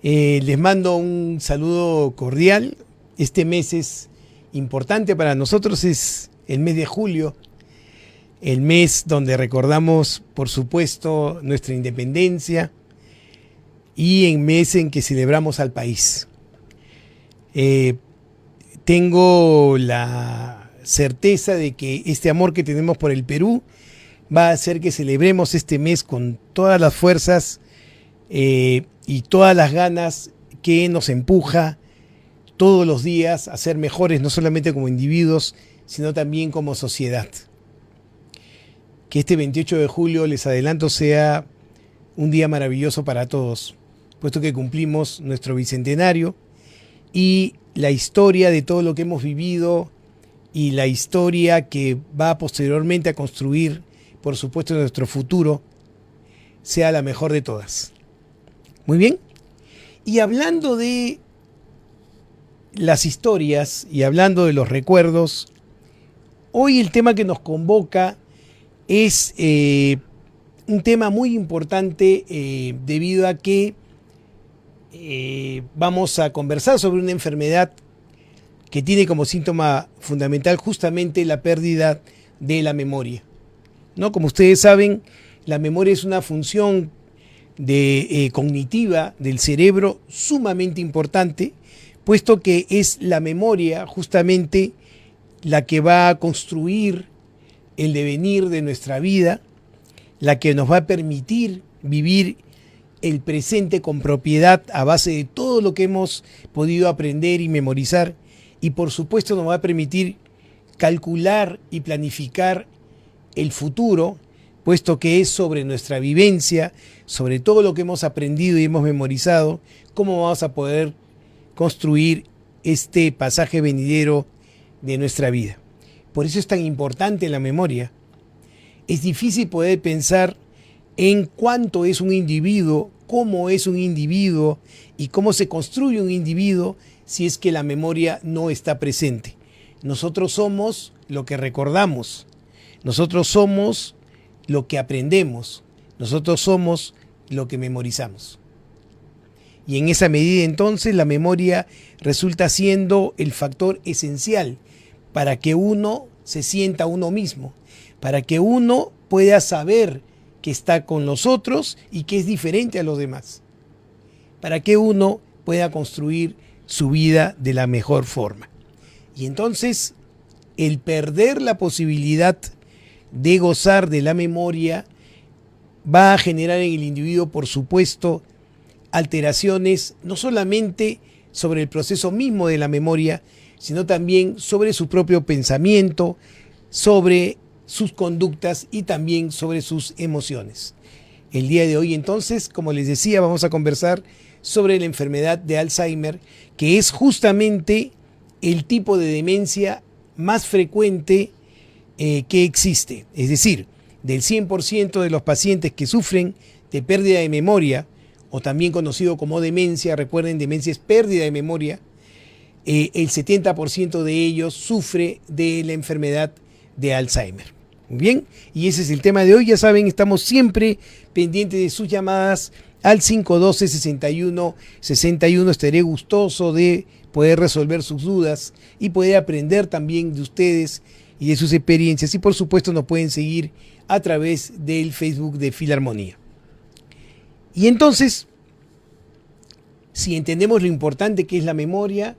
Les mando un saludo cordial. Este mes es importante para nosotros, es el mes de julio, el mes donde recordamos, por supuesto, nuestra independencia y el mes en que celebramos al país. Tengo la certeza de que este amor que tenemos por el Perú va a hacer que celebremos este mes con todas las fuerzas y todas las ganas que nos empuja todos los días a ser mejores, no solamente como individuos, sino también como sociedad. Que este 28 de julio, les adelanto, sea un día maravilloso para todos, puesto que cumplimos nuestro bicentenario y la historia de todo lo que hemos vivido y la historia que va posteriormente a construir, por supuesto, nuestro futuro, sea la mejor de todas. Muy bien. Y hablando de las historias y hablando de los recuerdos, hoy el tema que nos convoca es un tema muy importante debido a que vamos a conversar sobre una enfermedad que tiene como síntoma fundamental justamente la pérdida de la memoria, ¿no? Como ustedes saben, la memoria es una función cognitiva del cerebro sumamente importante, puesto que es la memoria justamente la que va a construir el devenir de nuestra vida, la que nos va a permitir vivir el presente con propiedad a base de todo lo que hemos podido aprender y memorizar, y por supuesto nos va a permitir calcular y planificar el futuro, puesto que es sobre nuestra vivencia, sobre todo lo que hemos aprendido y hemos memorizado, cómo vamos a poder construir este pasaje venidero de nuestra vida. Por eso es tan importante la memoria. Es difícil poder pensar en cuánto es un individuo, cómo es un individuo y cómo se construye un individuo si es que la memoria no está presente. Nosotros somos lo que recordamos, nosotros somos lo que aprendemos, nosotros somos lo que memorizamos. Y en esa medida entonces la memoria resulta siendo el factor esencial para que uno se sienta uno mismo, para que uno pueda saber que está con los otros y que es diferente a los demás, para que uno pueda construir su vida de la mejor forma. Y entonces el perder la posibilidad de gozar de la memoria va a generar en el individuo, por supuesto, alteraciones no solamente sobre el proceso mismo de la memoria, sino también sobre su propio pensamiento, sobre sus conductas y también sobre sus emociones. El día de hoy entonces, como les decía, vamos a conversar sobre la enfermedad de Alzheimer, que es justamente el tipo de demencia más frecuente que existe. Es decir, del 100% de los pacientes que sufren de pérdida de memoria, o también conocido como demencia, recuerden, demencia es pérdida de memoria, el 70% de ellos sufre de la enfermedad de Alzheimer. Muy bien, y ese es el tema de hoy. Ya saben, estamos siempre pendientes de sus llamadas al 512-61-61. Estaré gustoso de poder resolver sus dudas y poder aprender también de ustedes y de sus experiencias. Y por supuesto nos pueden seguir a través del Facebook de Filarmonía. Y entonces, si entendemos lo importante que es la memoria,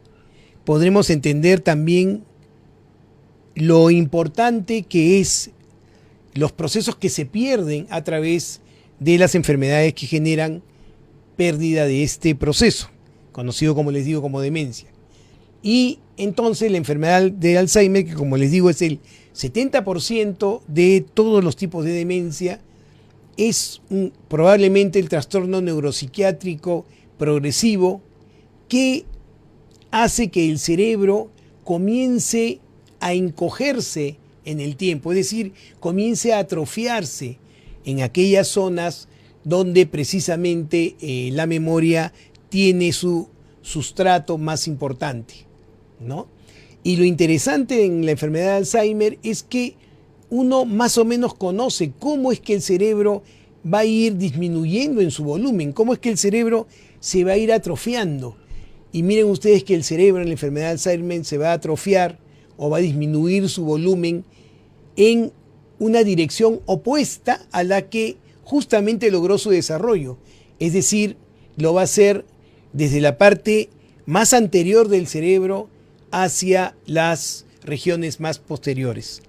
podremos entender también lo importante que es los procesos que se pierden a través de las enfermedades que generan pérdida de este proceso, conocido, como les digo, como demencia. Y entonces la enfermedad de Alzheimer, que como les digo es el 70% de todos los tipos de demencia, es probablemente el trastorno neuropsiquiátrico progresivo que hace que el cerebro comience a encogerse en el tiempo, es decir, comience a atrofiarse en aquellas zonas donde precisamente la memoria tiene su sustrato más importante, ¿no? Y lo interesante en la enfermedad de Alzheimer es que uno más o menos conoce cómo es que el cerebro va a ir disminuyendo en su volumen, cómo es que el cerebro se va a ir atrofiando. Y miren ustedes que el cerebro en la enfermedad de Alzheimer se va a atrofiar o va a disminuir su volumen en una dirección opuesta a la que justamente logró su desarrollo. Es decir, lo va a hacer desde la parte más anterior del cerebro hacia las regiones más posteriores.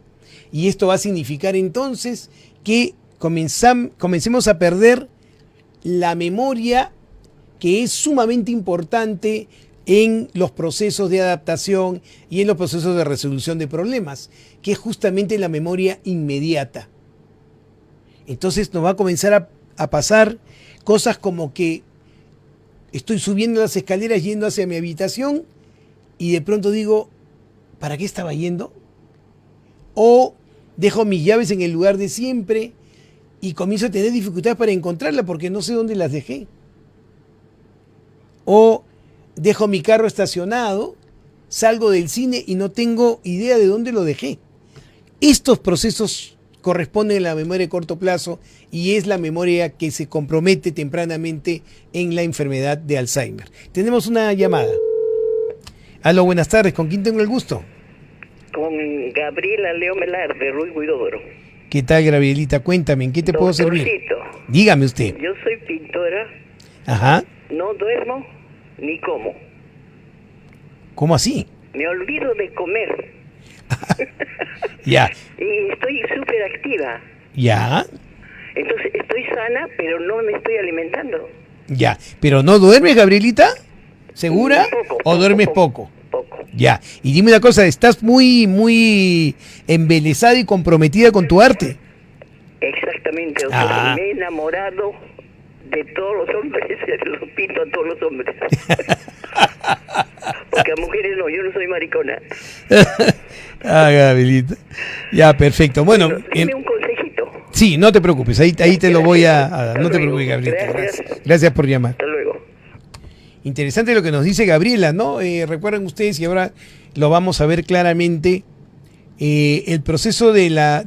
Y esto va a significar entonces que comencemos a perder la memoria, que es sumamente importante en los procesos de adaptación y en los procesos de resolución de problemas, que es justamente la memoria inmediata. Entonces nos va a comenzar a pasar cosas como que estoy subiendo las escaleras yendo hacia mi habitación y de pronto digo, ¿para qué estaba yendo? O dejo mis llaves en el lugar de siempre y comienzo a tener dificultades para encontrarlas porque no sé dónde las dejé. O dejo mi carro estacionado, salgo del cine y no tengo idea de dónde lo dejé. Estos procesos corresponden a la memoria de corto plazo y es la memoria que se compromete tempranamente en la enfermedad de Alzheimer. Tenemos una llamada. Aló, buenas tardes. ¿Con quién tengo el gusto? Con Gabriela Leo Melar, de Ruy Huidobro. ¿Qué tal, Gabrielita? Cuéntame, ¿en qué te puedo servir? Dígame usted. Yo soy pintora. Ajá. No duermo ni como. ¿Cómo así? Me olvido de comer. Ya. Y estoy súper activa. Ya. Entonces estoy sana, pero no me estoy alimentando. Ya. ¿Pero no duermes, Gabrielita? ¿Segura? ¿O duermes poco? Poco. Ya. Y dime una cosa, ¿estás muy embelesada y comprometida con tu arte? Exactamente. O sea, me he enamorado de todos los hombres, los pinto a todos los hombres. Porque a mujeres no, yo no soy maricona. Gabrielita. Ya, perfecto. Bueno, dime un consejito. Sí, no te preocupes, ahí te lo voy a dar. No te preocupes, Gabrielita. Gracias por llamar. Hasta luego. Interesante lo que nos dice Gabriela, ¿no? Recuerden ustedes, y ahora lo vamos a ver claramente, el proceso de la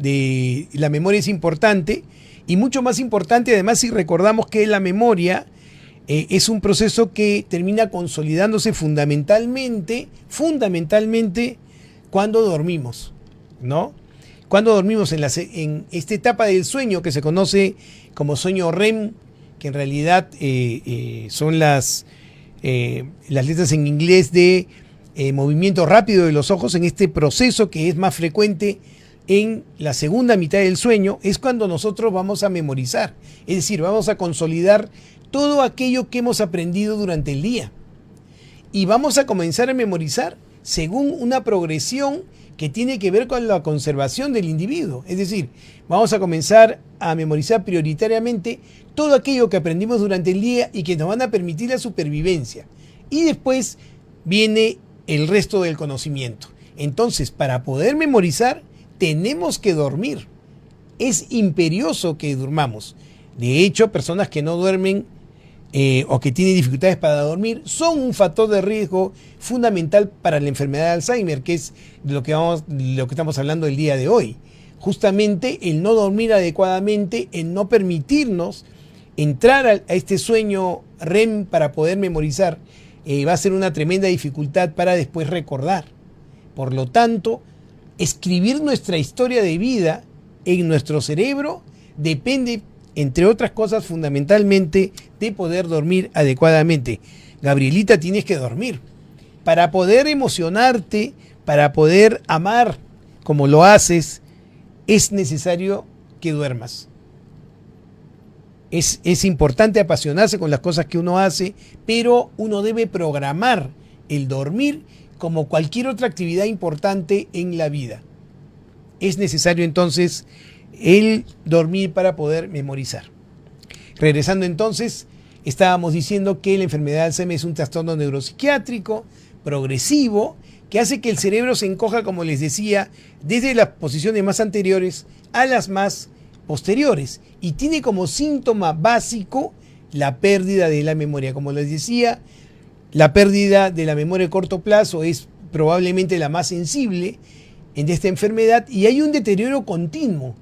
memoria es importante, y mucho más importante además si recordamos que la memoria es un proceso que termina consolidándose fundamentalmente cuando dormimos, ¿no? Cuando dormimos en esta etapa del sueño que se conoce como sueño REM, que en realidad son las letras en inglés de movimiento rápido de los ojos, en este proceso que es más frecuente en la segunda mitad del sueño, es cuando nosotros vamos a memorizar, es decir, vamos a consolidar todo aquello que hemos aprendido durante el día. Y vamos a comenzar a memorizar según una progresión que tiene que ver con la conservación del individuo. Es decir, vamos a comenzar a memorizar prioritariamente todo aquello que aprendimos durante el día y que nos van a permitir la supervivencia. Y después viene el resto del conocimiento. Entonces, para poder memorizar, tenemos que dormir. Es imperioso que durmamos. De hecho, personas que no duermen o que tienen dificultades para dormir son un factor de riesgo fundamental para la enfermedad de Alzheimer, que es lo que estamos hablando el día de hoy. Justamente el no dormir adecuadamente, el no permitirnos entrar a este sueño REM para poder memorizar, va a ser una tremenda dificultad para después recordar. Por lo tanto, escribir nuestra historia de vida en nuestro cerebro depende, entre otras cosas, fundamentalmente de poder dormir adecuadamente. Gabrielita, tienes que dormir. Para poder emocionarte, para poder amar como lo haces, es necesario que duermas. Es importante apasionarse con las cosas que uno hace, pero uno debe programar el dormir como cualquier otra actividad importante en la vida. Es necesario entonces el dormir para poder memorizar. Regresando entonces, estábamos diciendo que la enfermedad de Alzheimer es un trastorno neuropsiquiátrico progresivo que hace que el cerebro se encoja, como les decía, desde las posiciones más anteriores a las más posteriores, y tiene como síntoma básico la pérdida de la memoria. Como les decía, la pérdida de la memoria a corto plazo es probablemente la más sensible en esta enfermedad, y hay un deterioro continuo.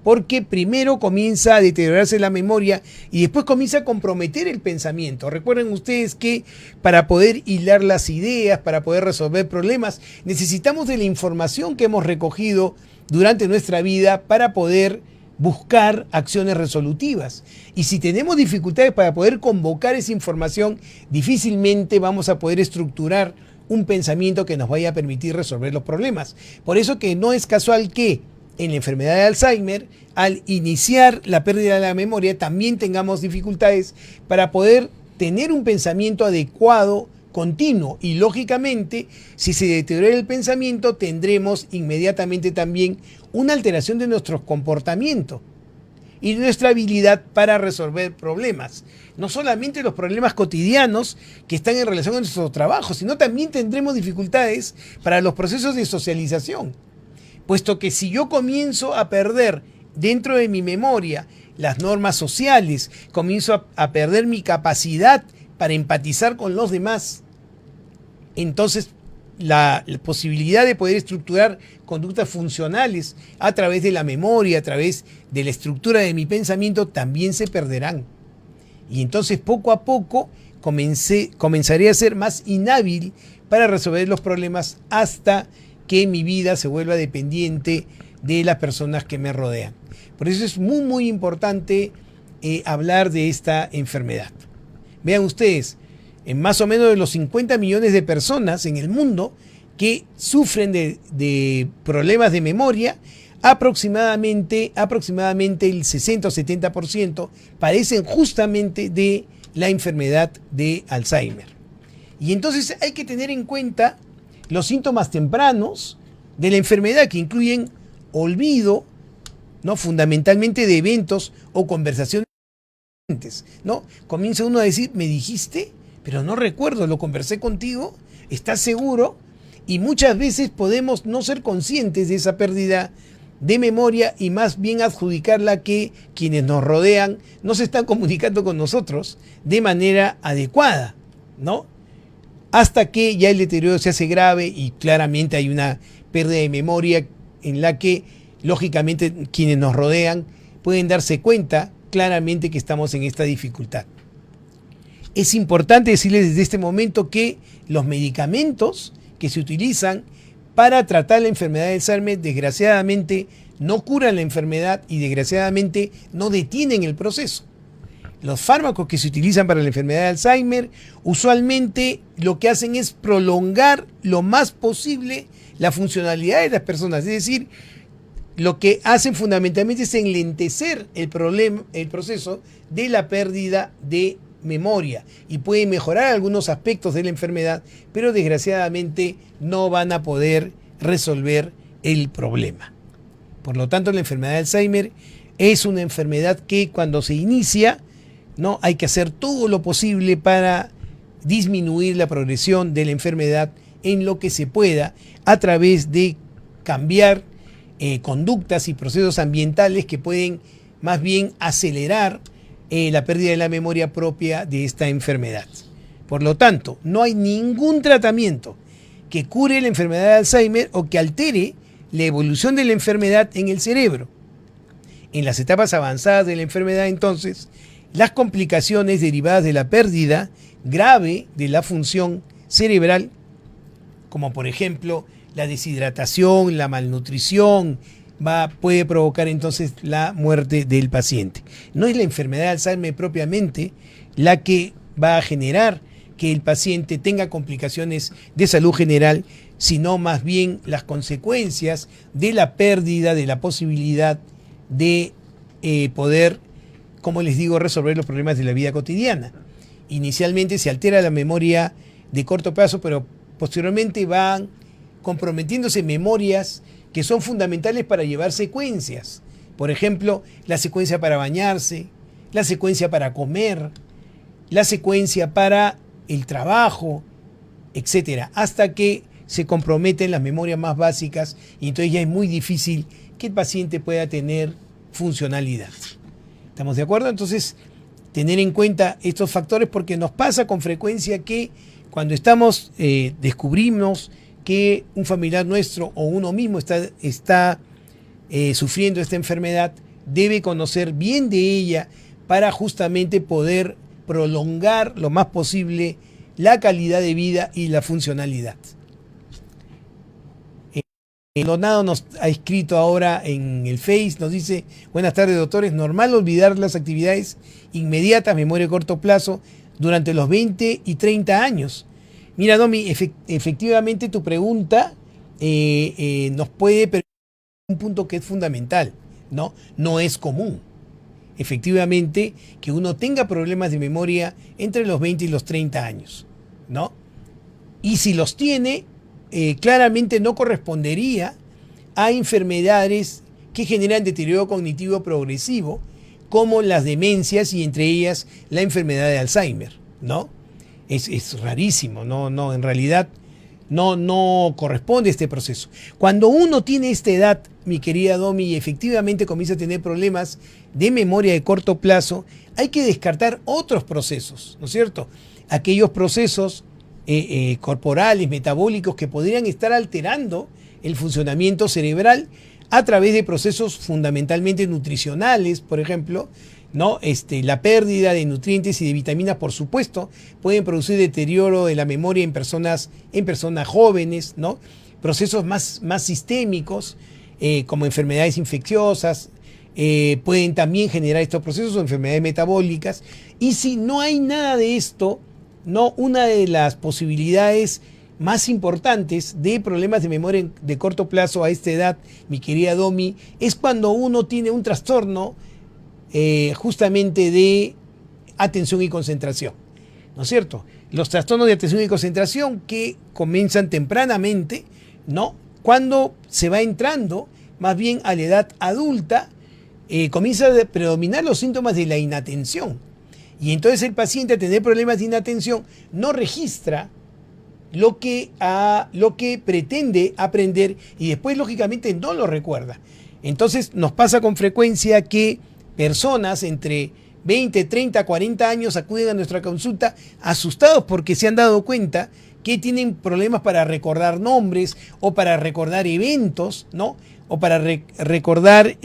porque primero comienza a deteriorarse la memoria y después comienza a comprometer el pensamiento. Recuerden ustedes que para poder hilar las ideas, para poder resolver problemas, necesitamos de la información que hemos recogido durante nuestra vida para poder buscar acciones resolutivas. Y si tenemos dificultades para poder convocar esa información, difícilmente vamos a poder estructurar un pensamiento que nos vaya a permitir resolver los problemas. Por eso que no es casual que en la enfermedad de Alzheimer, al iniciar la pérdida de la memoria, también tengamos dificultades para poder tener un pensamiento adecuado, continuo. Y lógicamente, si se deteriora el pensamiento, tendremos inmediatamente también una alteración de nuestros comportamientos y de nuestra habilidad para resolver problemas. No solamente los problemas cotidianos que están en relación a nuestro trabajo, sino también tendremos dificultades para los procesos de socialización. Puesto que si yo comienzo a perder dentro de mi memoria las normas sociales, comienzo a perder mi capacidad para empatizar con los demás, entonces la posibilidad de poder estructurar conductas funcionales a través de la memoria, a través de la estructura de mi pensamiento, también se perderán. Y entonces poco a poco comenzaré a ser más inhábil para resolver los problemas hasta que mi vida se vuelva dependiente de las personas que me rodean. Por eso es muy, muy importante hablar de esta enfermedad. Vean ustedes, en más o menos de los 50 millones de personas en el mundo que sufren de problemas de memoria, aproximadamente el 60 o 70% padecen justamente de la enfermedad de Alzheimer. Y entonces hay que tener en cuenta los síntomas tempranos de la enfermedad, que incluyen olvido, ¿no?, fundamentalmente de eventos o conversaciones, ¿no? Comienza uno a decir, ¿me dijiste? Pero no recuerdo, ¿lo conversé contigo? ¿Estás seguro? Y muchas veces podemos no ser conscientes de esa pérdida de memoria y más bien adjudicarla a que quienes nos rodean no se están comunicando con nosotros de manera adecuada, ¿no? Hasta que ya el deterioro se hace grave y claramente hay una pérdida de memoria en la que, lógicamente, quienes nos rodean pueden darse cuenta claramente que estamos en esta dificultad. Es importante decirles desde este momento que los medicamentos que se utilizan para tratar la enfermedad de Alzheimer, desgraciadamente, no curan la enfermedad y desgraciadamente no detienen el proceso. Los fármacos que se utilizan para la enfermedad de Alzheimer usualmente lo que hacen es prolongar lo más posible la funcionalidad de las personas. Es decir, lo que hacen fundamentalmente es enlentecer el proceso de la pérdida de memoria y pueden mejorar algunos aspectos de la enfermedad, pero desgraciadamente no van a poder resolver el problema. Por lo tanto, la enfermedad de Alzheimer es una enfermedad que cuando se inicia, ¿no?, hay que hacer todo lo posible para disminuir la progresión de la enfermedad en lo que se pueda a través de cambiar conductas y procesos ambientales que pueden más bien acelerar la pérdida de la memoria propia de esta enfermedad. Por lo tanto, no hay ningún tratamiento que cure la enfermedad de Alzheimer o que altere la evolución de la enfermedad en el cerebro. En las etapas avanzadas de la enfermedad, entonces, las complicaciones derivadas de la pérdida grave de la función cerebral, como por ejemplo la deshidratación, la malnutrición, puede provocar entonces la muerte del paciente. No es la enfermedad de Alzheimer propiamente la que va a generar que el paciente tenga complicaciones de salud general, sino más bien las consecuencias de la pérdida de la posibilidad de poder, como les digo, resolver los problemas de la vida cotidiana. Inicialmente se altera la memoria de corto plazo, pero posteriormente van comprometiéndose memorias que son fundamentales para llevar secuencias. Por ejemplo, la secuencia para bañarse, la secuencia para comer, la secuencia para el trabajo, etcétera, hasta que se comprometen las memorias más básicas y entonces ya es muy difícil que el paciente pueda tener funcionalidad. ¿Estamos de acuerdo? Entonces, tener en cuenta estos factores porque nos pasa con frecuencia que cuando descubrimos que un familiar nuestro o uno mismo está sufriendo esta enfermedad, debe conocer bien de ella para justamente poder prolongar lo más posible la calidad de vida y la funcionalidad. Donado nos ha escrito ahora en el Face, nos dice: buenas tardes, doctor, es normal olvidar las actividades inmediatas, memoria de corto plazo, durante los 20 y 30 años. Mira, Domi, efectivamente tu pregunta nos puede permitir un punto que es fundamental, ¿no? No es común, efectivamente, que uno tenga problemas de memoria entre los 20 y los 30 años, ¿no? Y si los tiene, claramente no correspondería a enfermedades que generan deterioro cognitivo progresivo, como las demencias y entre ellas la enfermedad de Alzheimer, ¿no? Es rarísimo, no, en realidad no corresponde a este proceso. Cuando uno tiene esta edad, mi querida Domi, y efectivamente comienza a tener problemas de memoria de corto plazo, hay que descartar otros procesos, ¿no es cierto? Aquellos procesos corporales, metabólicos, que podrían estar alterando el funcionamiento cerebral a través de procesos fundamentalmente nutricionales, por ejemplo, ¿no? La pérdida de nutrientes y de vitaminas, por supuesto, pueden producir deterioro de la memoria en personas jóvenes, ¿no? Procesos más sistémicos, como enfermedades infecciosas, pueden también generar estos procesos, o enfermedades metabólicas. Y si no hay nada de esto, no, una de las posibilidades más importantes de problemas de memoria de corto plazo a esta edad, mi querida Domi, es cuando uno tiene un trastorno justamente de atención y concentración, ¿no es cierto? Los trastornos de atención y concentración que comienzan tempranamente, ¿no? Cuando se va entrando más bien a la edad adulta, comienza a predominar los síntomas de la inatención. Y entonces el paciente, al tener problemas de inatención, no registra lo que pretende aprender y después, lógicamente, no lo recuerda. Entonces nos pasa con frecuencia que personas entre 20, 30, 40 años acuden a nuestra consulta asustados porque se han dado cuenta que tienen problemas para recordar nombres o para recordar eventos, ¿no? O para recordar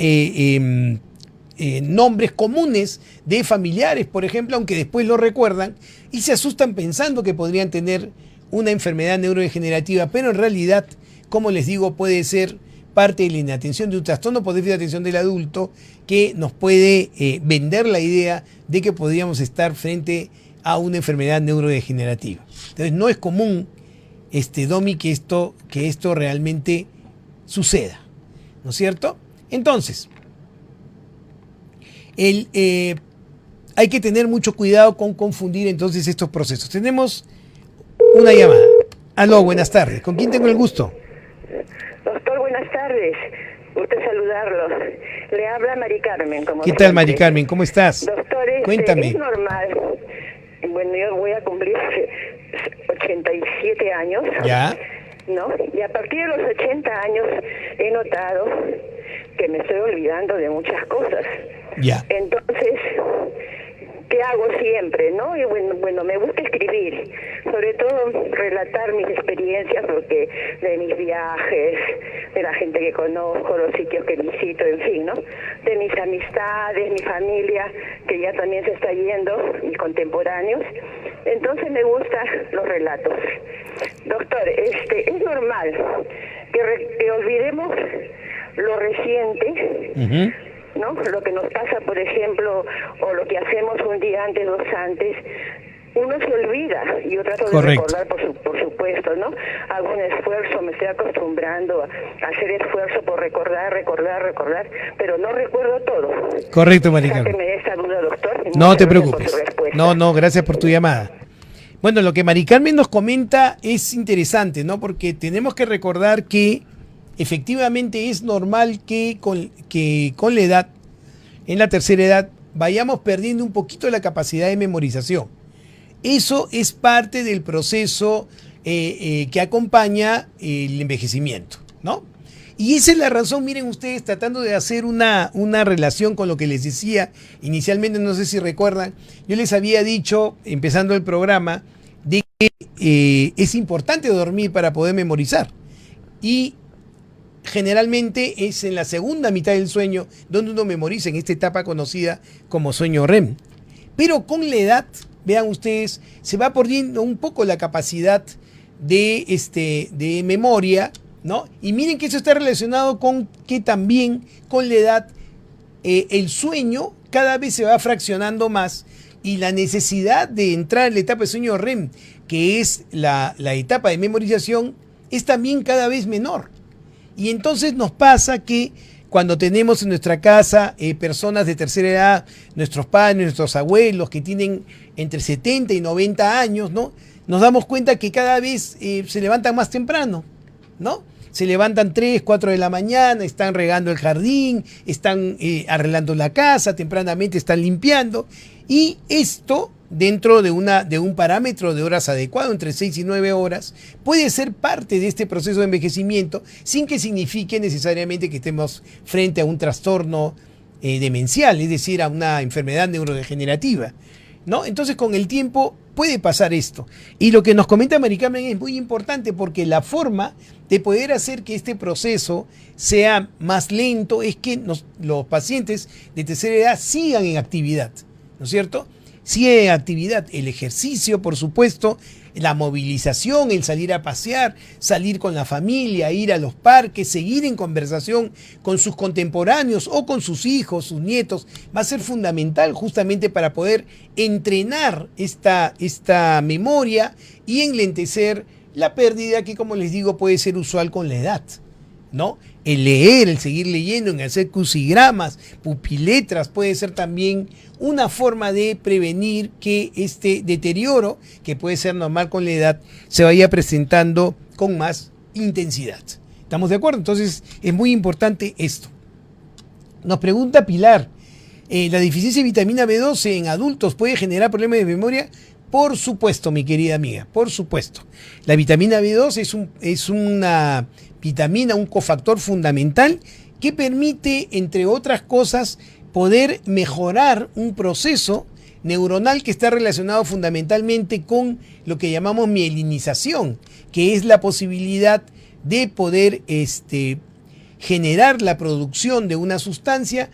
nombres comunes de familiares, por ejemplo, aunque después lo recuerdan, y se asustan pensando que podrían tener una enfermedad neurodegenerativa, pero en realidad, como les digo, puede ser parte de la inatención, de un trastorno por déficit de atención del adulto, que nos puede vender la idea de que podríamos estar frente a una enfermedad neurodegenerativa. Entonces no es común, Domi, que esto realmente suceda, ¿no es cierto? Entonces, hay que tener mucho cuidado con confundir entonces estos procesos. Tenemos una llamada. Aló, buenas tardes. ¿Con quién tengo el gusto? Doctor, buenas tardes. Gusto saludarlo. Le habla Mari Carmen. ¿Qué tal, Mari Carmen? ¿Cómo estás? Doctor, cuéntame. Es normal. Bueno, yo voy a cumplir 87 años. Ya. ¿No? Y a partir de los 80 años he notado que me estoy olvidando de muchas cosas. Ya. Entonces, ¿qué hago siempre, no? Y bueno, me gusta escribir, sobre todo relatar mis experiencias, porque de mis viajes, de la gente que conozco, los sitios que visito, en fin, ¿no? De mis amistades, mi familia, que ya también se está yendo, mis contemporáneos. Entonces me gustan los relatos. Doctor, es normal que olvidemos lo reciente, ¿no? Lo que nos pasa, por ejemplo, o lo que hacemos un día antes, dos antes, uno se olvida. Yo trato de recordar, por supuesto, ¿no? Hago un esfuerzo, me estoy acostumbrando a hacer esfuerzo por recordar, pero no recuerdo todo. Correcto, Marica. Sáqueme esa duda, doctor. No te preocupes. No, gracias por tu llamada. Bueno, lo que Mari Carmen nos comenta es interesante, ¿no? Porque tenemos que recordar que efectivamente es normal que con la edad, en la tercera edad, vayamos perdiendo un poquito la capacidad de memorización. Eso es parte del proceso que acompaña el envejecimiento, ¿no? Y esa es la razón, miren ustedes, tratando de hacer una relación con lo que les decía inicialmente, no sé si recuerdan, yo les había dicho, empezando el programa, de que es importante dormir para poder memorizar. Y generalmente es en la segunda mitad del sueño donde uno memoriza, en esta etapa conocida como sueño REM. Pero con la edad, vean ustedes, se va perdiendo un poco la capacidad de memoria, ¿no? Y miren que eso está relacionado con que también con la edad el sueño cada vez se va fraccionando más y la necesidad de entrar en la etapa de sueño REM, que es la etapa de memorización, es también cada vez menor. Y entonces nos pasa que cuando tenemos en nuestra casa personas de tercera edad, nuestros padres, nuestros abuelos que tienen entre 70 y 90 años, ¿no? Nos damos cuenta que cada vez se levantan más temprano, ¿no? Se levantan 3, 4 de la mañana, están regando el jardín, están arreglando la casa, tempranamente están limpiando. Y esto, dentro de un parámetro de horas adecuado, entre 6 y 9 horas, puede ser parte de este proceso de envejecimiento sin que signifique necesariamente que estemos frente a un trastorno demencial, es decir, a una enfermedad neurodegenerativa, ¿no? Entonces, con el tiempo puede pasar esto. Y lo que nos comenta Mari Carmen es muy importante porque la forma de poder hacer que este proceso sea más lento es que los pacientes de tercera edad sigan en actividad, ¿no es cierto? Sigan en actividad, el ejercicio, por supuesto, la movilización, el salir a pasear, salir con la familia, ir a los parques, seguir en conversación con sus contemporáneos o con sus hijos, sus nietos, va a ser fundamental justamente para poder entrenar esta memoria y enlentecer la pérdida que, como les digo, puede ser usual con la edad, ¿no? El leer, el seguir leyendo, en hacer crucigramas, pupiletras, puede ser también una forma de prevenir que este deterioro, que puede ser normal con la edad, se vaya presentando con más intensidad. ¿Estamos de acuerdo? Entonces es muy importante esto. Nos pregunta Pilar, ¿la deficiencia de vitamina B12 en adultos puede generar problemas de memoria? Por supuesto, mi querida amiga, por supuesto. La vitamina B12 es una vitamina, un cofactor fundamental que permite, entre otras cosas, poder mejorar un proceso neuronal que está relacionado fundamentalmente con lo que llamamos mielinización, que es la posibilidad de poder generar la producción de una sustancia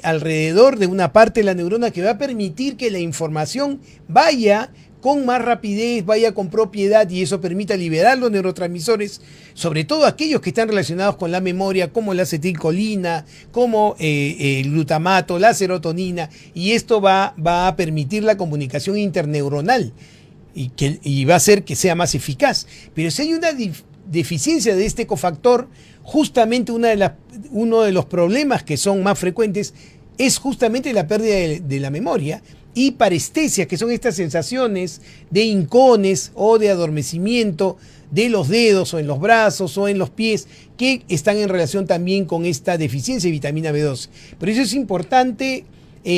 alrededor de una parte de la neurona que va a permitir que la información vaya con más rapidez, vaya con propiedad y eso permita liberar los neurotransmisores, sobre todo aquellos que están relacionados con la memoria, como la acetilcolina, como el glutamato, la serotonina, y esto va a permitir la comunicación interneuronal y va a hacer que sea más eficaz. Pero si hay una deficiencia de este cofactor, justamente uno de los problemas que son más frecuentes es justamente la pérdida de la memoria y parestesias, que son estas sensaciones de hincones o de adormecimiento de los dedos o en los brazos o en los pies que están en relación también con esta deficiencia de vitamina B12. Por eso es importante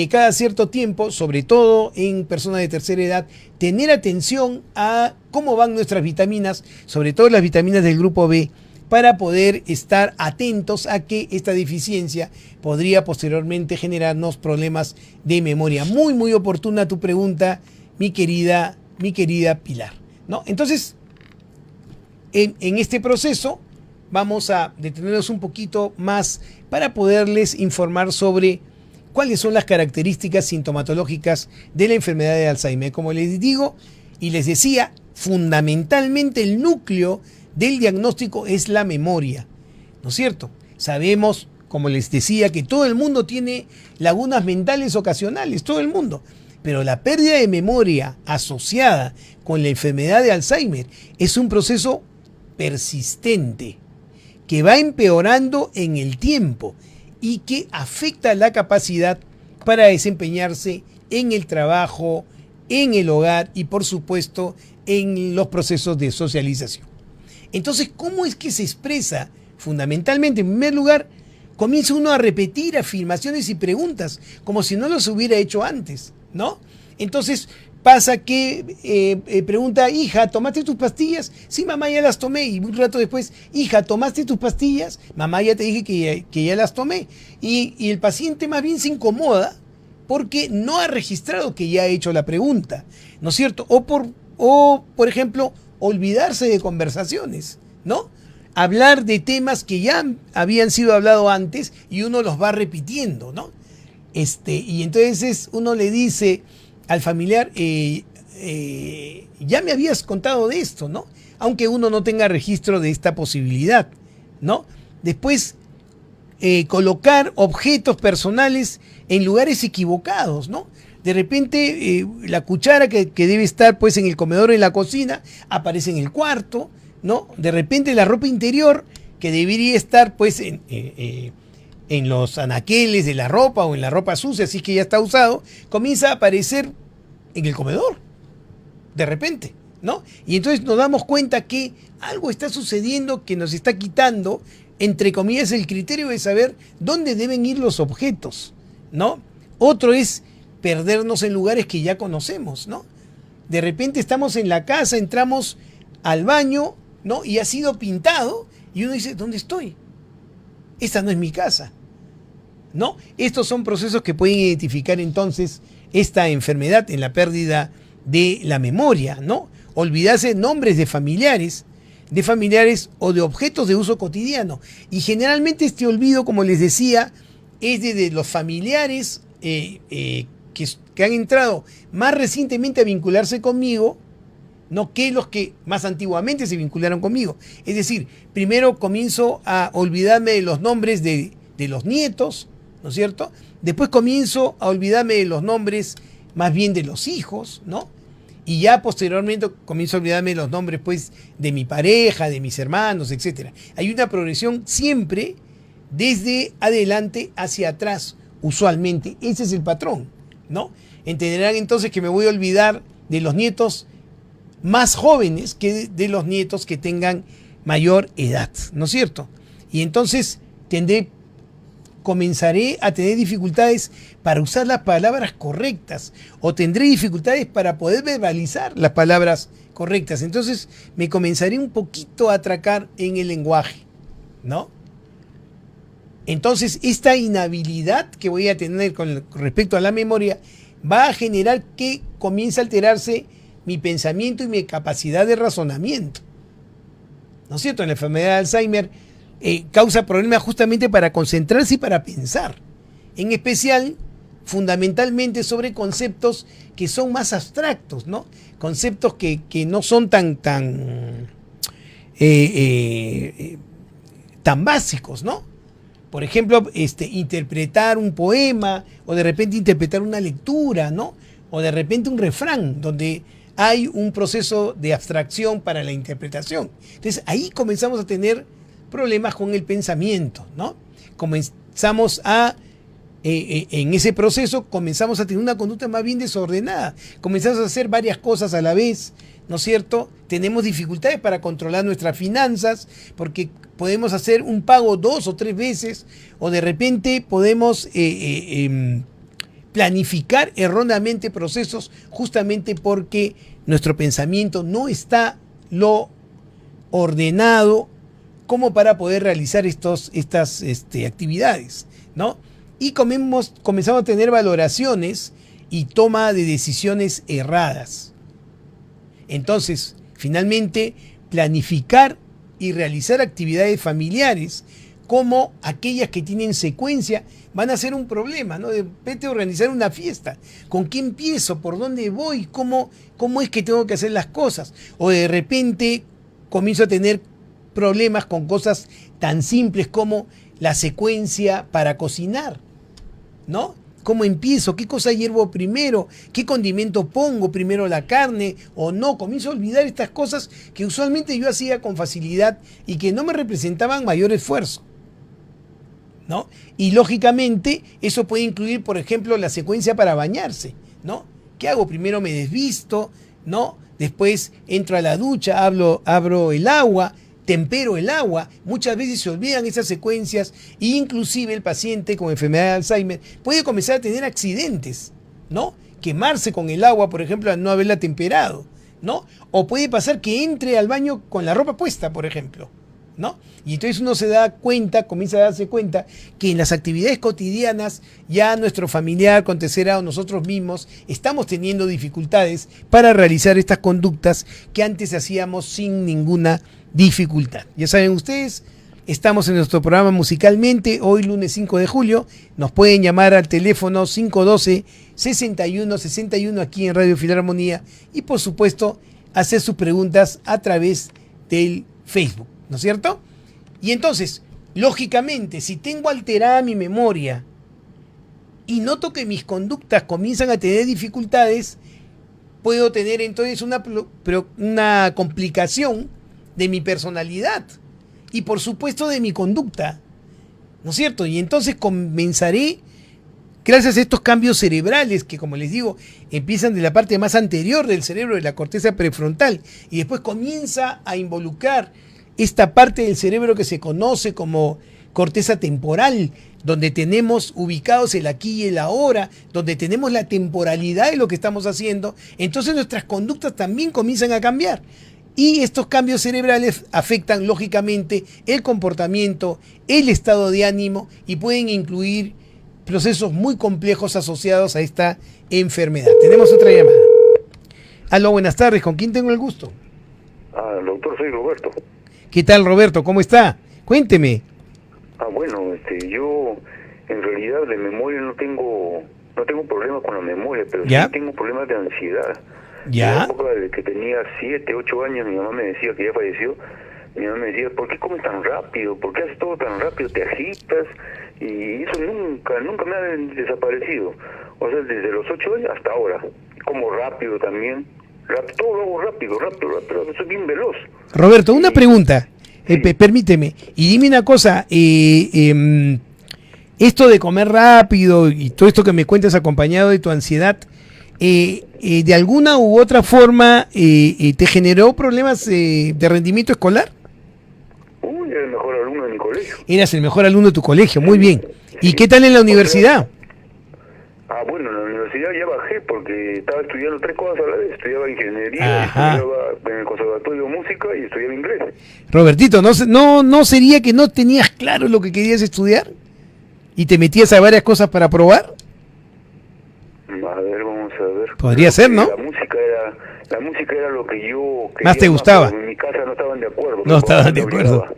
cada cierto tiempo, sobre todo en personas de tercera edad, tener atención a cómo van nuestras vitaminas, sobre todo las vitaminas del grupo B, para poder estar atentos a que esta deficiencia podría posteriormente generarnos problemas de memoria. Muy, muy oportuna tu pregunta, mi querida Pilar, ¿no? Entonces, en este proceso vamos a detenernos un poquito más para poderles informar sobre cuáles son las características sintomatológicas de la enfermedad de Alzheimer. Como les digo y les decía, fundamentalmente el núcleo del diagnóstico es la memoria, ¿no es cierto? Sabemos, como les decía, que todo el mundo tiene lagunas mentales ocasionales, todo el mundo. Pero la pérdida de memoria asociada con la enfermedad de Alzheimer es un proceso persistente que va empeorando en el tiempo y que afecta la capacidad para desempeñarse en el trabajo, en el hogar y, por supuesto, en los procesos de socialización. Entonces, ¿cómo es que se expresa? Fundamentalmente, en primer lugar, comienza uno a repetir afirmaciones y preguntas como si no los hubiera hecho antes, ¿no? Entonces pasa que pregunta, hija, ¿tomaste tus pastillas? Sí, mamá, ya las tomé. Y un rato después, hija, ¿tomaste tus pastillas? Mamá, ya te dije que ya las tomé. Y el paciente más bien se incomoda porque no ha registrado que ya ha hecho la pregunta, ¿no es cierto? O por ejemplo, olvidarse de conversaciones, ¿no? hablar de temas que ya habían sido hablados antes y uno los va repitiendo, ¿no? Y entonces uno le dice al familiar, ya me habías contado de esto, ¿no? Aunque uno no tenga registro de esta posibilidad, ¿no? Después, colocar objetos personales en lugares equivocados, ¿no? De repente, la cuchara que debe estar pues en el comedor o en la cocina aparece en el cuarto, ¿no? De repente la ropa interior que debería estar pues en los anaqueles de la ropa o en la ropa sucia, así que ya está usado, comienza a aparecer en el comedor, de repente, ¿no? Y entonces nos damos cuenta que algo está sucediendo que nos está quitando, entre comillas, el criterio de saber dónde deben ir los objetos, ¿no? Otro es perdernos en lugares que ya conocemos, ¿no? De repente estamos en la casa, entramos al baño, ¿no? Y ha sido pintado y uno dice, ¿dónde estoy? Esta no es mi casa, ¿no? Estos son procesos que pueden identificar entonces esta enfermedad en la pérdida de la memoria, ¿no? Olvidarse nombres de familiares o de objetos de uso cotidiano. Y generalmente este olvido, como les decía, es de los familiares que han entrado más recientemente a vincularse conmigo, no que los que más antiguamente se vincularon conmigo. Es decir, primero comienzo a olvidarme de los nombres de los nietos, ¿no es cierto? Después comienzo a olvidarme de los nombres más bien de los hijos, ¿no? Y ya posteriormente comienzo a olvidarme de los nombres pues de mi pareja, de mis hermanos, etc. Hay una progresión siempre desde adelante hacia atrás, usualmente. Ese es el patrón, ¿no? Entenderán entonces que me voy a olvidar de los nietos más jóvenes que de los nietos que tengan mayor edad, ¿no es cierto? Y entonces comenzaré a tener dificultades para usar las palabras correctas o tendré dificultades para poder verbalizar las palabras correctas. Entonces me comenzaré un poquito a atracar en el lenguaje, ¿no? Entonces esta inhabilidad que voy a tener con respecto a la memoria va a generar que comience a alterarse mi pensamiento y mi capacidad de razonamiento, ¿no es cierto? En la enfermedad de Alzheimer causa problemas justamente para concentrarse y para pensar, en especial, fundamentalmente sobre conceptos que son más abstractos, ¿no? Conceptos que no son tan básicos, ¿no? Por ejemplo, interpretar un poema o de repente interpretar una lectura, ¿no? O de repente un refrán donde hay un proceso de abstracción para la interpretación. Entonces ahí comenzamos a tener problemas con el pensamiento, ¿no? Comenzamos en ese proceso comenzamos a tener una conducta más bien desordenada. Comenzamos a hacer varias cosas a la vez, ¿no es cierto? Tenemos dificultades para controlar nuestras finanzas porque podemos hacer un pago 2 o 3 veces o de repente podemos planificar erróneamente procesos justamente porque nuestro pensamiento no está lo ordenado como para poder realizar estas actividades, ¿no? Y comenzamos a tener valoraciones y toma de decisiones erradas. Entonces, finalmente, planificar y realizar actividades familiares como aquellas que tienen secuencia van a ser un problema, ¿no? De repente organizar una fiesta. ¿Con qué empiezo? ¿Por dónde voy? ¿Cómo es que tengo que hacer las cosas? O de repente comienzo a tener problemas con cosas tan simples como la secuencia para cocinar, ¿no? ¿Cómo empiezo? ¿Qué cosa hiervo primero? ¿Qué condimento pongo? ¿Primero la carne o no? Comienzo a olvidar estas cosas que usualmente yo hacía con facilidad y que no me representaban mayor esfuerzo, ¿no? Y lógicamente eso puede incluir, por ejemplo, la secuencia para bañarse, ¿no? ¿Qué hago? Primero me desvisto, ¿no? Después entro a la ducha, abro el agua, tempero el agua. Muchas veces se olvidan esas secuencias e inclusive el paciente con enfermedad de Alzheimer puede comenzar a tener accidentes, ¿no? Quemarse con el agua, por ejemplo, al no haberla temperado, ¿no? O puede pasar que entre al baño con la ropa puesta, por ejemplo, ¿no? Y entonces uno se da cuenta, comienza a darse cuenta que en las actividades cotidianas ya nuestro familiar, contesera o nosotros mismos estamos teniendo dificultades para realizar estas conductas que antes hacíamos sin ninguna dificultad. Ya saben ustedes, estamos en nuestro programa Musicalmente, hoy lunes 5 de julio, nos pueden llamar al teléfono 512-6161 aquí en Radio Filarmonía y por supuesto hacer sus preguntas a través del Facebook, ¿no es cierto? Y entonces, lógicamente, si tengo alterada mi memoria y noto que mis conductas comienzan a tener dificultades, puedo tener entonces una complicación de mi personalidad y por supuesto de mi conducta, ¿no es cierto? Y entonces comenzaré, gracias a estos cambios cerebrales que, como les digo, empiezan de la parte más anterior del cerebro, de la corteza prefrontal, y después comienza a involucrar esta parte del cerebro que se conoce como corteza temporal, donde tenemos ubicados el aquí y el ahora, donde tenemos la temporalidad de lo que estamos haciendo, entonces nuestras conductas también comienzan a cambiar. Y estos cambios cerebrales afectan lógicamente el comportamiento, el estado de ánimo y pueden incluir procesos muy complejos asociados a esta enfermedad. Tenemos otra llamada. Aló, buenas tardes. ¿Con quién tengo el gusto? Doctor, soy Roberto. ¿Qué tal, Roberto? ¿Cómo está? Cuénteme. Bueno, yo en realidad de memoria no tengo problemas con la memoria, pero ¿Ya? sí tengo problemas de ansiedad. ¿Ya? En la época de que tenía 7, 8 años, mi mamá me decía que ya falleció. Mi mamá me decía, ¿por qué comes tan rápido? ¿Por qué haces todo tan rápido? ¿Te agitas? Y eso nunca me ha desaparecido. O sea, desde los 8 años hasta ahora. Como rápido también. Todo lo hago rápido. Soy bien veloz. Roberto, una pregunta. Sí. Permíteme. Y dime una cosa. Esto de comer rápido y todo esto que me cuentas acompañado de tu ansiedad, ¿de alguna u otra forma te generó problemas de rendimiento escolar? Era el mejor alumno de mi colegio. Eras el mejor alumno de tu colegio, muy bien. ¿Y qué tal en la universidad? Bueno, en la universidad ya bajé porque estaba estudiando 3 cosas a la vez. Estudiaba ingeniería, Ajá. estudiaba en el conservatorio de música y estudiaba inglés. Robertito, ¿no sería que no tenías claro lo que querías estudiar? ¿Y te metías a varias cosas para probar? A ver, vamos a ver. Podría ser, ¿no? La música era lo que yo quería Más te gustaba. pero en mi casa no estaban de acuerdo. No Mi estaban papá de me acuerdo. obligaba.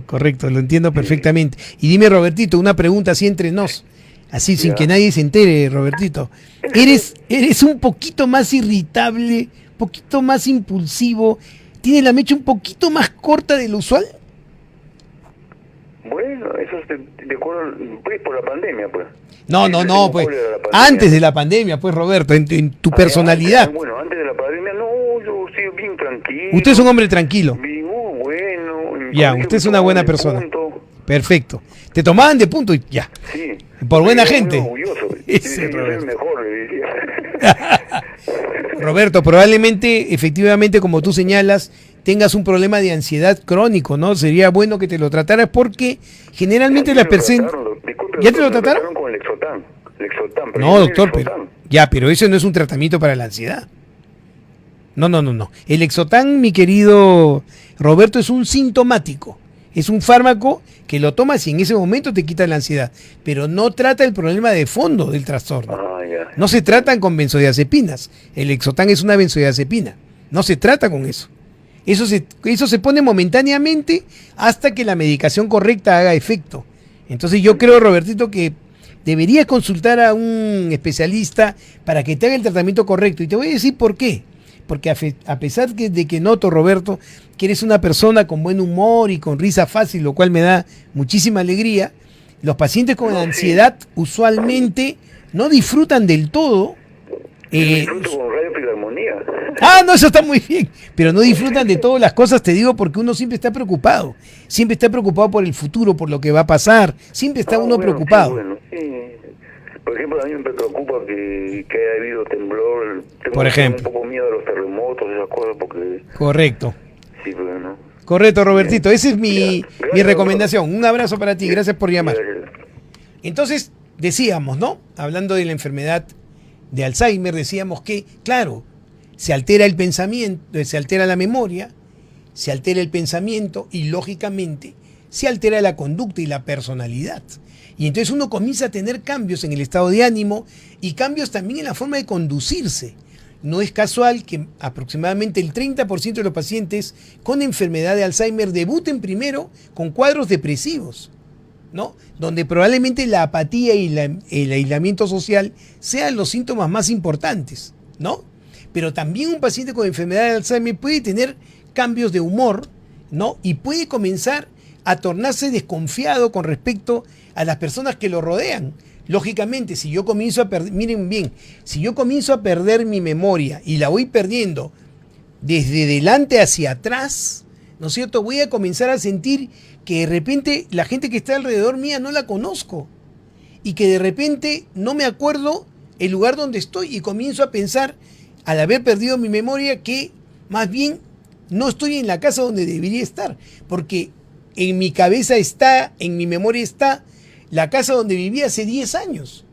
Correcto, lo entiendo perfectamente. Y dime, Robertito, una pregunta así entre nos, así sin Ya. que nadie se entere, Robertito. ¿Eres un poquito más irritable, un poquito más impulsivo? ¿Tienes la mecha un poquito más corta de lo usual? Bueno, eso es de acuerdo, pues por la pandemia, pues. No, pues antes de la pandemia, pues, Roberto, en tu personalidad. Bueno, antes de la pandemia, no, yo estoy bien tranquilo. Usted es un hombre tranquilo. Bien, bueno. en mi Ya, colegio usted es me una tomaban buena de persona. punto. Perfecto. Te tomaban de punto y ya. Sí. Por buena Muy gente. orgulloso. Ese Yo soy Roberto. el mejor, le decía. Roberto, probablemente, efectivamente, como tú señalas, tengas un problema de ansiedad crónico, ¿no? Sería bueno que te lo trataras porque generalmente las personas... ¿Ya te lo trataron? Con Lexotan. Pero No, yo doctor, Lexotan. pero eso no es un tratamiento para la ansiedad. No. El Lexotan, mi querido Roberto, es un sintomático. Es un fármaco que lo tomas y en ese momento te quita la ansiedad, pero no trata el problema de fondo del trastorno. Ya. No se tratan con benzodiazepinas. El Lexotan es una benzodiazepina. No se trata con eso. Eso se pone momentáneamente hasta que la medicación correcta haga efecto. Entonces yo creo, Robertito, que deberías consultar a un especialista para que te haga el tratamiento correcto. Y te voy a decir por qué. Porque a pesar de que noto, Roberto, que eres una persona con buen humor y con risa fácil, lo cual me da muchísima alegría, los pacientes con ansiedad usualmente no disfrutan del todo. Disfruto con Radio Filarmonía. No, eso está muy bien, pero no disfrutan de todas las cosas, te digo, porque uno siempre está preocupado por el futuro, por lo que va a pasar, siempre está uno preocupado. Sí. Por ejemplo, a mí me preocupa que haya habido temblor. Tengo Por ejemplo. un poco miedo a los terremotos, esas cosas, porque... Correcto. Sí, pero no. Correcto, Robertito, esa es mi Gracias, recomendación. Un abrazo para ti, gracias por llamar. Gracias. Entonces, decíamos, ¿no? Hablando de la enfermedad de Alzheimer, decíamos que, claro, se altera el pensamiento, se altera la memoria, se altera el pensamiento y lógicamente se altera la conducta y la personalidad. Y entonces uno comienza a tener cambios en el estado de ánimo y cambios también en la forma de conducirse. No es casual que aproximadamente el 30% de los pacientes con enfermedad de Alzheimer debuten primero con cuadros depresivos, ¿no? Donde probablemente la apatía y el aislamiento social sean los síntomas más importantes, ¿no? Pero también un paciente con enfermedad de Alzheimer puede tener cambios de humor, ¿no? Y puede comenzar a tornarse desconfiado con respecto a las personas que lo rodean. Lógicamente, si yo comienzo a perder, miren bien, si yo comienzo a perder mi memoria y la voy perdiendo desde delante hacia atrás, ¿no es cierto? Voy a comenzar a sentir que de repente la gente que está alrededor mía no la conozco y que de repente no me acuerdo el lugar donde estoy y comienzo a pensar, al haber perdido mi memoria, que más bien no estoy en la casa donde debería estar, porque en mi cabeza está, en mi memoria está la casa donde vivía hace 10 años.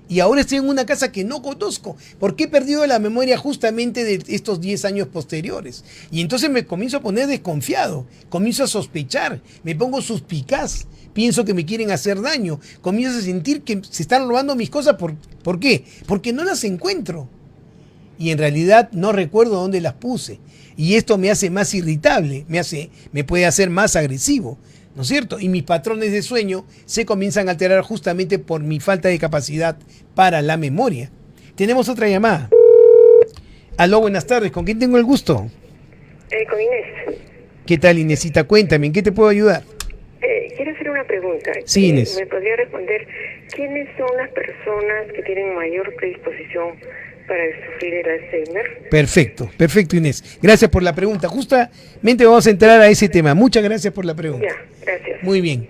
Y ahora estoy en una casa que no conozco. ¿Por qué he perdido la memoria justamente de estos 10 años posteriores? Y entonces me comienzo a poner desconfiado, comienzo a sospechar, me pongo suspicaz, pienso que me quieren hacer daño, comienzo a sentir que se están robando mis cosas. ¿Por qué? Porque no las encuentro. Y en realidad no recuerdo dónde las puse. Y esto me hace más irritable, me puede hacer más agresivo, ¿no es cierto? Y mis patrones de sueño se comienzan a alterar justamente por mi falta de capacidad para la memoria. Tenemos otra llamada. Aló, buenas tardes. ¿Con quién tengo el gusto? Con Inés. ¿Qué tal, Inesita? Cuéntame, ¿en qué te puedo ayudar? Quiero hacer una pregunta. Sí, Inés. ¿Me podría responder quiénes son las personas que tienen mayor predisposición para sufrir el Alzheimer? Perfecto, Inés. Gracias por la pregunta. Justamente vamos a entrar a ese tema. Muchas gracias por la pregunta. Ya, gracias. Muy bien.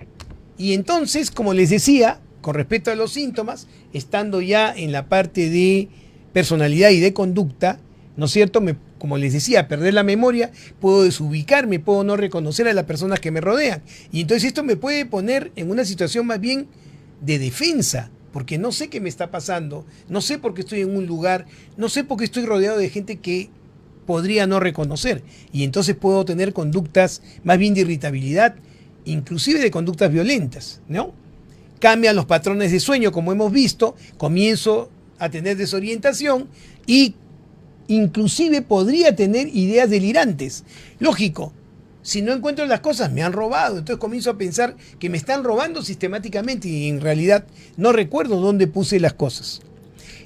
Y entonces, como les decía, con respecto a los síntomas, estando ya en la parte de personalidad y de conducta, ¿no es cierto? Como les decía, perder la memoria, puedo desubicarme, puedo no reconocer a las personas que me rodean. Y entonces esto me puede poner en una situación más bien de defensa, porque no sé qué me está pasando, no sé por qué estoy en un lugar, no sé por qué estoy rodeado de gente que podría no reconocer. Y entonces puedo tener conductas más bien de irritabilidad, inclusive de conductas violentas, ¿no? Cambian los patrones de sueño, como hemos visto, comienzo a tener desorientación y inclusive podría tener ideas delirantes. Lógico, si no encuentro las cosas, me han robado. Entonces comienzo a pensar que me están robando sistemáticamente y en realidad no recuerdo dónde puse las cosas.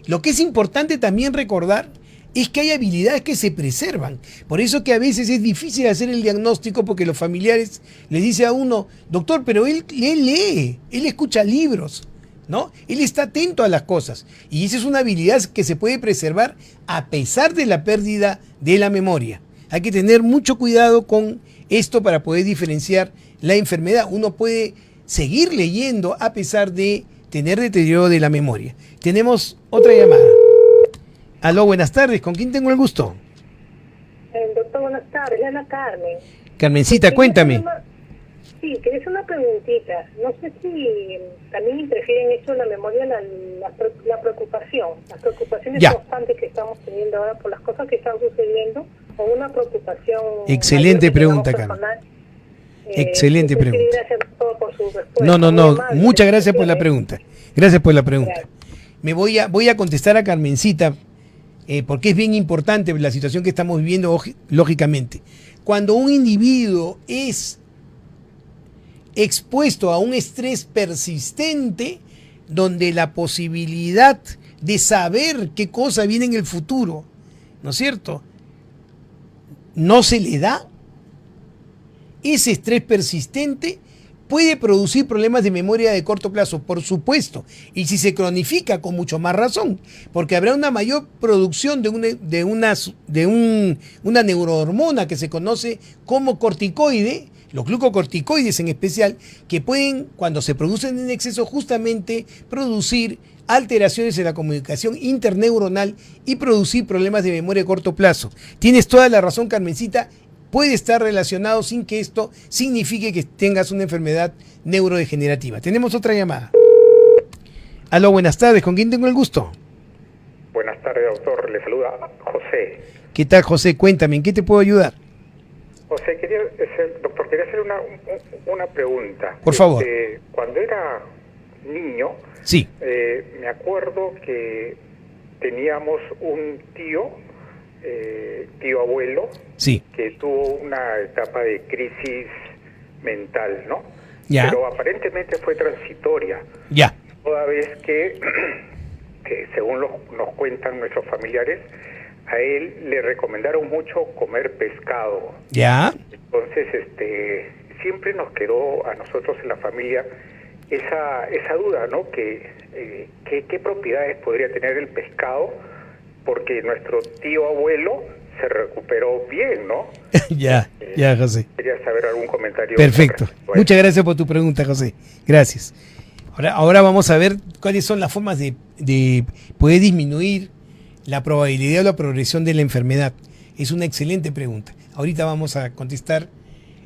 Lo que es importante también recordar es que hay habilidades que se preservan. Por eso que a veces es difícil hacer el diagnóstico porque los familiares le dicen a uno, doctor, pero él lee, él escucha libros, ¿no? Él está atento a las cosas. Y esa es una habilidad que se puede preservar a pesar de la pérdida de la memoria. Hay que tener mucho cuidado con esto para poder diferenciar la enfermedad. Uno puede seguir leyendo a pesar de tener deterioro de la memoria. Tenemos otra llamada. Aló, buenas tardes. ¿Con quién tengo el gusto? Doctor, buenas tardes. Es Ana Carmen. Carmencita, cuéntame. Sí, quería hacer una preguntita. No sé si también interfiere en esto la memoria, la preocupación. Las preocupaciones constantes que estamos teniendo ahora por las cosas que están sucediendo, o una preocupación. Excelente pregunta, Carmen. Excelente pregunta. Gracias por su respuesta. No. Muchas gracias por la pregunta. Gracias por la pregunta. Voy a contestar a Carmencita porque es bien importante la situación que estamos viviendo, lógicamente. Cuando un individuo es expuesto a un estrés persistente, donde la posibilidad de saber qué cosa viene en el futuro, ¿no es cierto?, no se le da, ese estrés persistente puede producir problemas de memoria de corto plazo, por supuesto, y si se cronifica, con mucho más razón, porque habrá una mayor producción de una neurohormona que se conoce como corticoide, los glucocorticoides en especial, que pueden, cuando se producen en exceso, justamente producir alteraciones en la comunicación interneuronal y producir problemas de memoria a corto plazo. Tienes toda la razón, Carmencita. Puede estar relacionado sin que esto signifique que tengas una enfermedad neurodegenerativa. Tenemos otra llamada. Aló, buenas tardes. ¿Con quién tengo el gusto? Buenas tardes, doctor. Le saluda José. ¿Qué tal, José? Cuéntame, ¿en qué te puedo ayudar? José, doctor, quería hacer una pregunta. Por favor. Cuando era niño, Sí. Me acuerdo que teníamos un tío abuelo, Sí. que tuvo una etapa de crisis mental, ¿no? Ya. Pero aparentemente fue transitoria. Ya. Toda vez que según nos cuentan nuestros familiares, a él le recomendaron mucho comer pescado. Ya. Entonces, siempre nos quedó a nosotros en la familia esa duda, ¿no? ¿Qué propiedades podría tener el pescado? Porque nuestro tío abuelo se recuperó bien, ¿no? Ya, José. Quería saber algún comentario. Perfecto. Muchas gracias por tu pregunta, José. Gracias. Ahora vamos a ver cuáles son las formas de poder disminuir la probabilidad o la progresión de la enfermedad. Es una excelente pregunta. Ahorita vamos a contestar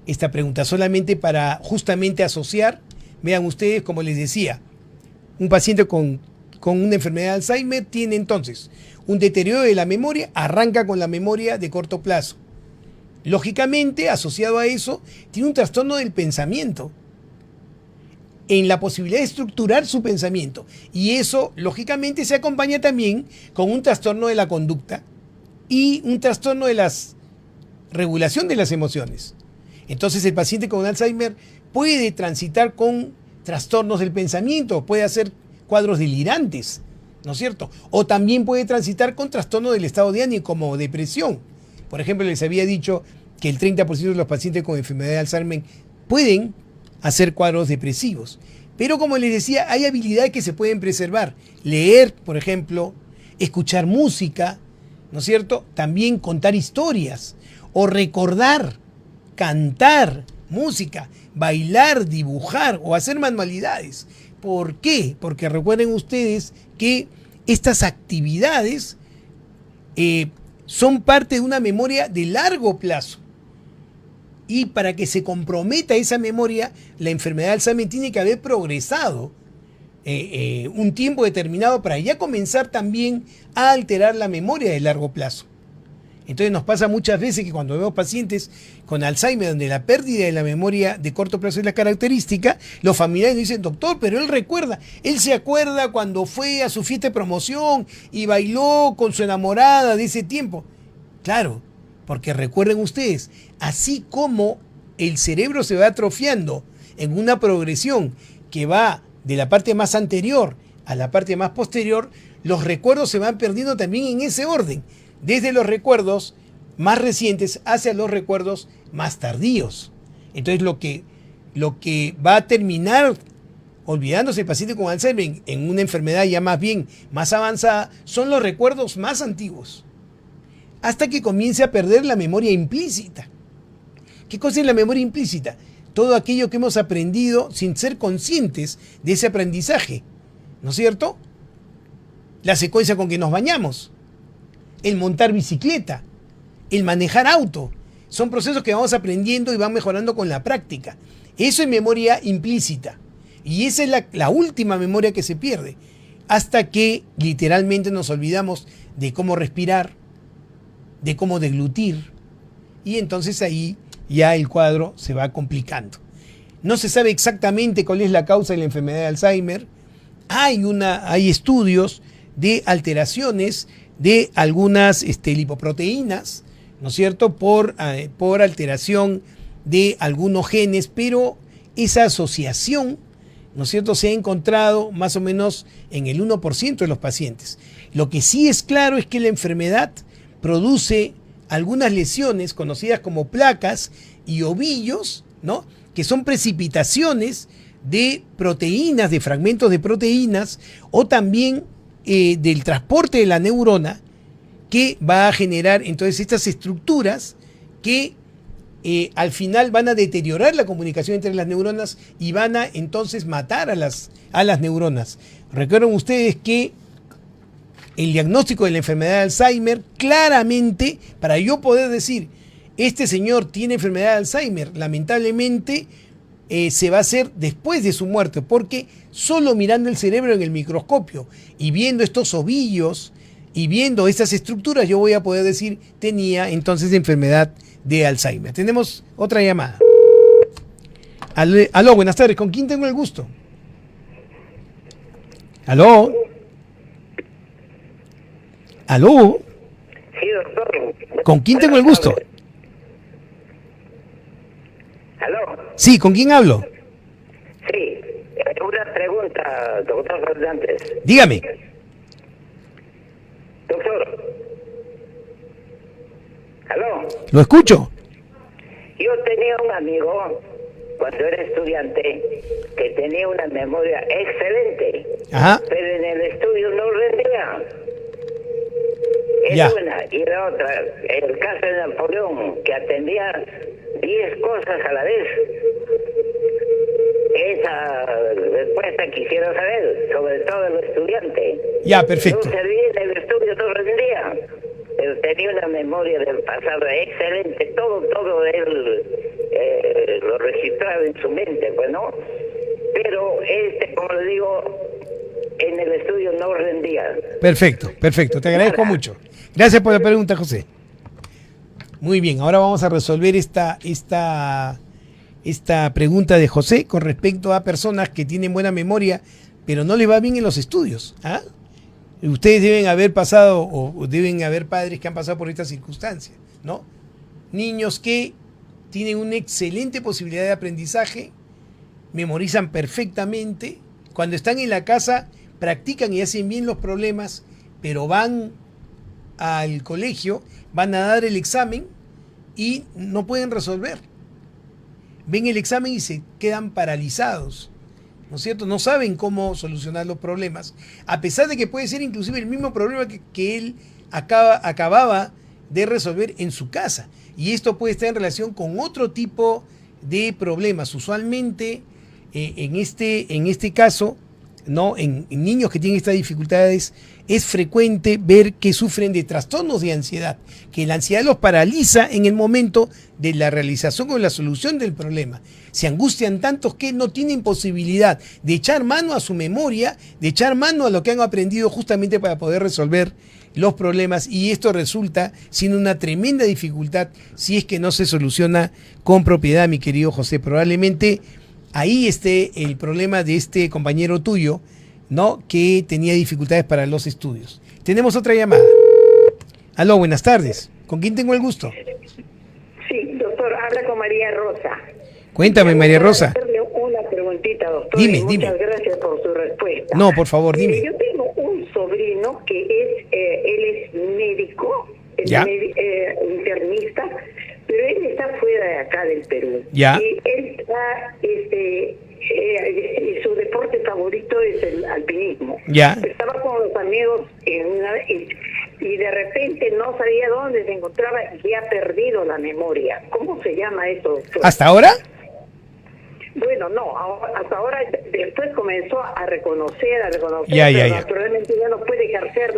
esta pregunta solamente para justamente asociar. Vean ustedes, como les decía, un paciente con una enfermedad de Alzheimer tiene entonces un deterioro de la memoria, arranca con la memoria de corto plazo. Lógicamente, asociado a eso, tiene un trastorno del pensamiento, en la posibilidad de estructurar su pensamiento. Y eso, lógicamente, se acompaña también con un trastorno de la conducta y un trastorno de la regulación de las emociones. Entonces, el paciente con Alzheimer puede transitar con trastornos del pensamiento, puede hacer cuadros delirantes, ¿no es cierto? O también puede transitar con trastornos del estado de ánimo, como depresión. Por ejemplo, les había dicho que el 30% de los pacientes con enfermedad de Alzheimer pueden hacer cuadros depresivos. Pero como les decía, hay habilidades que se pueden preservar. Leer, por ejemplo, escuchar música, ¿no es cierto? También contar historias o recordar, cantar música, bailar, dibujar o hacer manualidades. ¿Por qué? Porque recuerden ustedes que estas actividades son parte de una memoria de largo plazo. Y para que se comprometa esa memoria, la enfermedad de Alzheimer tiene que haber progresado un tiempo determinado para ya comenzar también a alterar la memoria de largo plazo. Entonces nos pasa muchas veces que cuando vemos pacientes con Alzheimer, donde la pérdida de la memoria de corto plazo es la característica, los familiares dicen: doctor, pero él se acuerda cuando fue a su fiesta de promoción y bailó con su enamorada de ese tiempo. Claro, porque recuerden ustedes, así como el cerebro se va atrofiando en una progresión que va de la parte más anterior a la parte más posterior, los recuerdos se van perdiendo también en ese orden, desde los recuerdos más recientes hacia los recuerdos más tardíos. Entonces lo que va a terminar olvidándose el paciente con Alzheimer en una enfermedad ya más avanzada son los recuerdos más antiguos, hasta que comience a perder la memoria implícita. ¿Qué cosa es la memoria implícita? Todo aquello que hemos aprendido sin ser conscientes de ese aprendizaje, ¿no es cierto? La secuencia con que nos bañamos, el montar bicicleta, el manejar auto, son procesos que vamos aprendiendo y van mejorando con la práctica. Eso es memoria implícita. Y esa es la última memoria que se pierde, hasta que literalmente nos olvidamos de cómo respirar, de cómo deglutir, y entonces ahí ya el cuadro se va complicando. No se sabe exactamente cuál es la causa de la enfermedad de Alzheimer. Hay estudios de alteraciones de algunas lipoproteínas, ¿no es cierto?, por alteración de algunos genes, pero esa asociación, ¿no es cierto?, se ha encontrado más o menos en el 1% de los pacientes. Lo que sí es claro es que la enfermedad produce algunas lesiones conocidas como placas y ovillos, ¿no?, que son precipitaciones de proteínas, de fragmentos de proteínas, o también del transporte de la neurona, que va a generar entonces estas estructuras que al final van a deteriorar la comunicación entre las neuronas y van a entonces matar a las neuronas. Recuerden ustedes que el diagnóstico de la enfermedad de Alzheimer, claramente, para yo poder decir, este señor tiene enfermedad de Alzheimer, lamentablemente se va a hacer después de su muerte, porque solo mirando el cerebro en el microscopio y viendo estos ovillos Y viendo estas estructuras yo voy a poder decir, tenía entonces enfermedad de Alzheimer. Tenemos otra llamada. Aló, buenas tardes. ¿Con quién tengo el gusto? Aló. Aló. Sí, doctor. ¿Con quién tengo el gusto? ¿Aló? Sí, ¿con quién hablo? Sí, una pregunta, doctor Fernández. Dígame. Doctor. ¿Aló? Lo escucho. Yo tenía un amigo, cuando era estudiante, que tenía una memoria excelente, Ajá. pero en el estudio no rendía. Es Ya. una. Y la otra, el caso de Napoleón, que atendía 10 cosas a la vez. Esa respuesta quisiera saber, sobre todo el estudiante. Ya, perfecto. No servía en el estudio, no rendía, pero tenía una memoria del pasado excelente, todo él lo registraba en su mente, pues, ¿no? Pero como le digo, en el estudio no rendía. Perfecto, perfecto. Te agradezco mucho. Gracias por la pregunta, José. Muy bien, ahora vamos a resolver esta pregunta de José con respecto a personas que tienen buena memoria, pero no les va bien en los estudios. ¿Ah? Ustedes deben haber pasado, o deben haber padres que han pasado por estas circunstancias, ¿no? Niños que tienen una excelente posibilidad de aprendizaje, memorizan perfectamente, cuando están en la casa practican y hacen bien los problemas, pero van al colegio, van a dar el examen y no pueden resolver. Ven el examen y se quedan paralizados, ¿no es cierto? No saben cómo solucionar los problemas, a pesar de que puede ser inclusive el mismo problema que él acababa de resolver en su casa. Y esto puede estar en relación con otro tipo de problemas. Usualmente, en este caso, ¿no? En niños que tienen estas dificultades, es frecuente ver que sufren de trastornos de ansiedad, que la ansiedad los paraliza en el momento de la realización o la solución del problema. Se angustian tantos que no tienen posibilidad de echar mano a su memoria, de echar mano a lo que han aprendido justamente para poder resolver los problemas, y esto resulta siendo una tremenda dificultad si es que no se soluciona con propiedad, mi querido José. Probablemente ahí esté el problema de este compañero tuyo, ¿no? Que tenía dificultades para los estudios. Tenemos otra llamada. Aló, buenas tardes. ¿Con quién tengo el gusto? Sí, doctor, habla con María Rosa. Cuéntame, María Rosa. Hacerle una preguntita, doctor. Dime, y muchas dime. gracias por su respuesta. No, por favor, dime. Yo tengo un sobrino que él es médico, Ya. internista, pero él está fuera de acá del Perú. Ya. Y él está, su deporte favorito es el alpinismo. Ya. Estaba con los amigos y de repente no sabía dónde se encontraba y ha perdido la memoria. ¿Cómo se llama eso, doctor? ¿Hasta ahora? Bueno, no, hasta ahora después comenzó a reconocer, Ya, pero ya. naturalmente ya no puede ejercer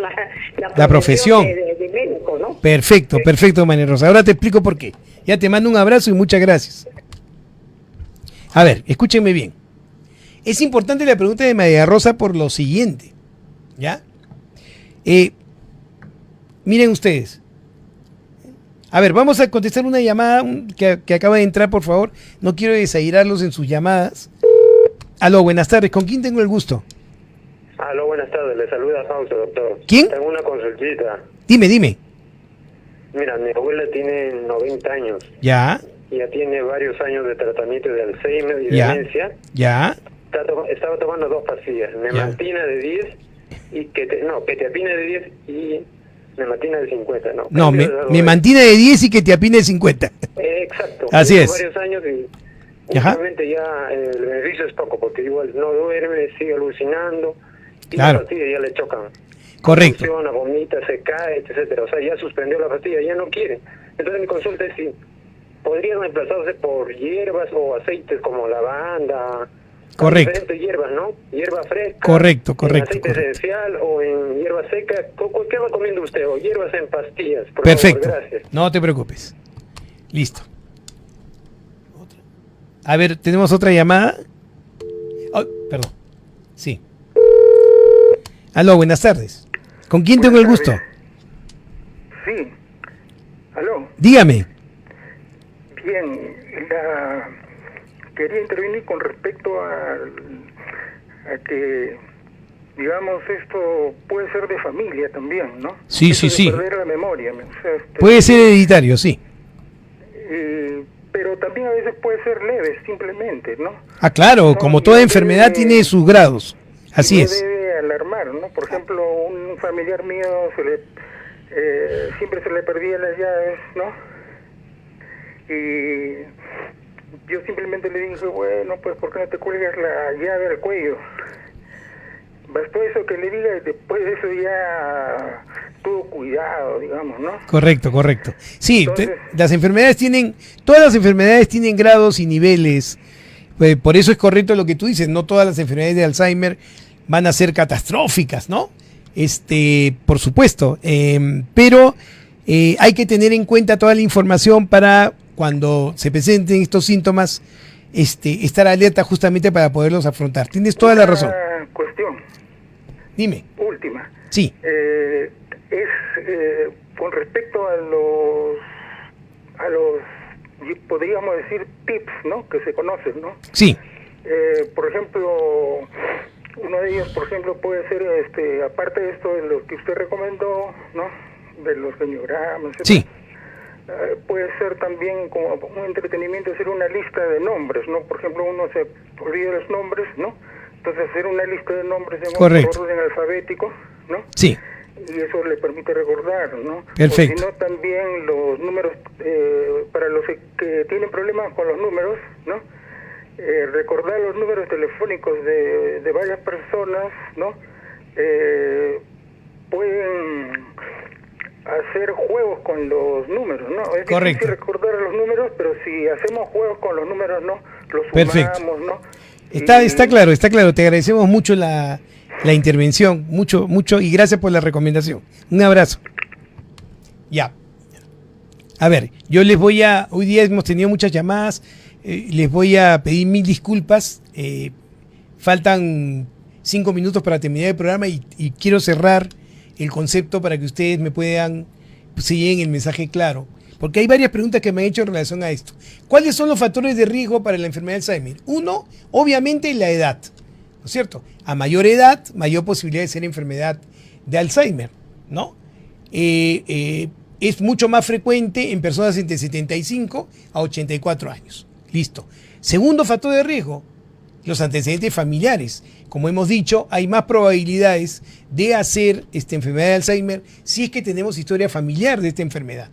La profesión. De médico, ¿no? Perfecto, perfecto, María Rosa. Ahora te explico por qué. Ya te mando un abrazo y muchas gracias. A ver, escúchenme bien. Es importante la pregunta de María Rosa por lo siguiente, ¿ya? Miren ustedes. A ver, vamos a contestar una llamada que acaba de entrar, por favor. No quiero desairarlos en sus llamadas. Aló, buenas tardes. ¿Con quién tengo el gusto? Aló, buenas tardes. Le saluda Fausto, doctor. ¿Quién? Tengo una consultita. Dime. Mira, mi abuela tiene 90 años. Ya, Ya tiene varios años de tratamiento de Alzheimer y Ya. demencia. ya, Estaba tomando 2 pastillas. Ya. Memantina de 10 y quetiapina de 10 y memantina de 50. No, me mantiene mantiene de 10 y que te apine de 50. Exacto. Así Lleva es. varios años y Ajá. últimamente ya el beneficio es poco, porque igual no duerme, sigue alucinando y Claro. las pastillas ya le chocan. Correcto. Funciona, vomita, se cae, etcétera. O sea, ya suspendió la pastilla, ya no quiere. Entonces mi consulta es si podrían reemplazarse por hierbas o aceites como lavanda. Correcto. Diferentes hierbas, ¿no? Hierba fresca. Correcto, en correcto, aceite correcto. esencial o en hierba seca. ¿Qué recomienda usted? O hierbas en pastillas. Por Perfecto. favor, gracias. No te preocupes. Listo. A ver, ¿tenemos otra llamada? Oh, perdón. Sí. Aló, buenas tardes. ¿Con quién tengo el Buenas gusto? tardes. Sí. ¿Aló? Dígame. Bien, quería intervenir con respecto a que, digamos, esto puede ser de familia también, ¿no? Sí, Eso sí, de sí. perder la memoria. O sea, Puede ser hereditario, sí. pero también a veces puede ser leve, simplemente, ¿no? Ah, claro, No, como y toda no enfermedad debe- tiene sus grados. Así no es. debe alarmar, ¿no? Por ejemplo, un familiar mío siempre se le perdían las llaves, ¿no? Y yo simplemente le dije, bueno, pues ¿por qué no te cuelgas la llave al cuello? Bastó eso que le diga y después de eso ya tuvo cuidado, digamos, ¿no? Correcto, correcto. Sí, Entonces- todas las enfermedades tienen grados y niveles. Por eso es correcto lo que tú dices, no todas las enfermedades de Alzheimer van a ser catastróficas, ¿no? Por supuesto, pero hay que tener en cuenta toda la información para cuando se presenten estos síntomas, estar alerta justamente para poderlos afrontar. Tienes toda la razón. Una cuestión Dime. última. Sí, Con respecto a los, podríamos decir, tips, ¿no? Que se conocen, ¿no? sí, Por ejemplo, uno de ellos, por ejemplo, puede ser, aparte de esto de lo que usted recomendó, ¿no? De los geniogramas, etc. sí, Puede ser también como un entretenimiento hacer una lista de nombres, ¿no? Por ejemplo, uno se olvida los nombres, ¿no? Entonces hacer una lista de nombres de Correcto. por orden alfabético, ¿no? sí. Y eso le permite recordar, ¿no? Perfecto. O si no, también los números, para los que tienen problemas con los números, ¿no? Recordar los números telefónicos de varias personas, ¿no? Pueden hacer juegos con los números, ¿no? Es Correcto. difícil recordar los números, pero si hacemos juegos con los números, ¿no? Los Perfecto. sumamos, ¿no? Está claro, está claro. Te agradecemos mucho la intervención, mucho, y gracias por la recomendación. Un abrazo. Ya. A ver, hoy día hemos tenido muchas llamadas, les voy a pedir mil disculpas. Faltan 5 minutos para terminar el programa y quiero cerrar el concepto para que ustedes me puedan, se lleguen el mensaje claro. Porque hay varias preguntas que me han hecho en relación a esto. ¿Cuáles son los factores de riesgo para la enfermedad de Alzheimer? Uno, obviamente la edad, ¿no es cierto? A mayor edad, mayor posibilidad de ser enfermedad de Alzheimer, ¿no? Es mucho más frecuente en personas entre 75 a 84 años. Listo. Segundo factor de riesgo, los antecedentes familiares. Como hemos dicho, hay más probabilidades de hacer esta enfermedad de Alzheimer si es que tenemos historia familiar de esta enfermedad.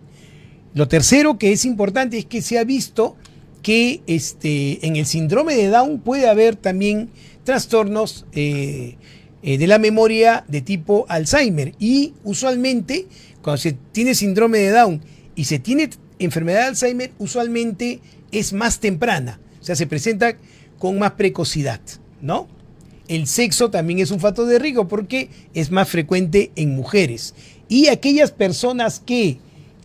Lo tercero que es importante es que se ha visto que en el síndrome de Down puede haber también trastornos de la memoria de tipo Alzheimer. Y usualmente, cuando se tiene síndrome de Down y se tiene enfermedad de Alzheimer, usualmente es más temprana. O sea, se presenta con más precocidad, ¿no? El sexo también es un factor de riesgo porque es más frecuente en mujeres. Y aquellas personas que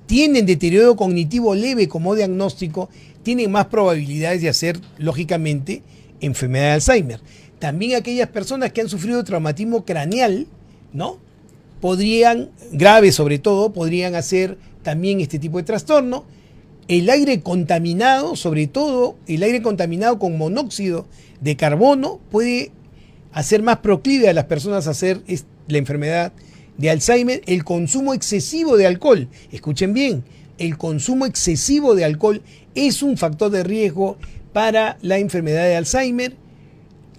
tienen deterioro cognitivo leve como diagnóstico, tienen más probabilidades de hacer, lógicamente, enfermedad de Alzheimer. También aquellas personas que han sufrido traumatismo craneal, ¿no? Grave sobre todo, podrían hacer también este tipo de trastorno. El aire contaminado, sobre todo el aire contaminado con monóxido de carbono, puede hacer más proclive a las personas a hacer la enfermedad de Alzheimer. El consumo excesivo de alcohol, escuchen bien, el consumo excesivo de alcohol es un factor de riesgo para la enfermedad de Alzheimer.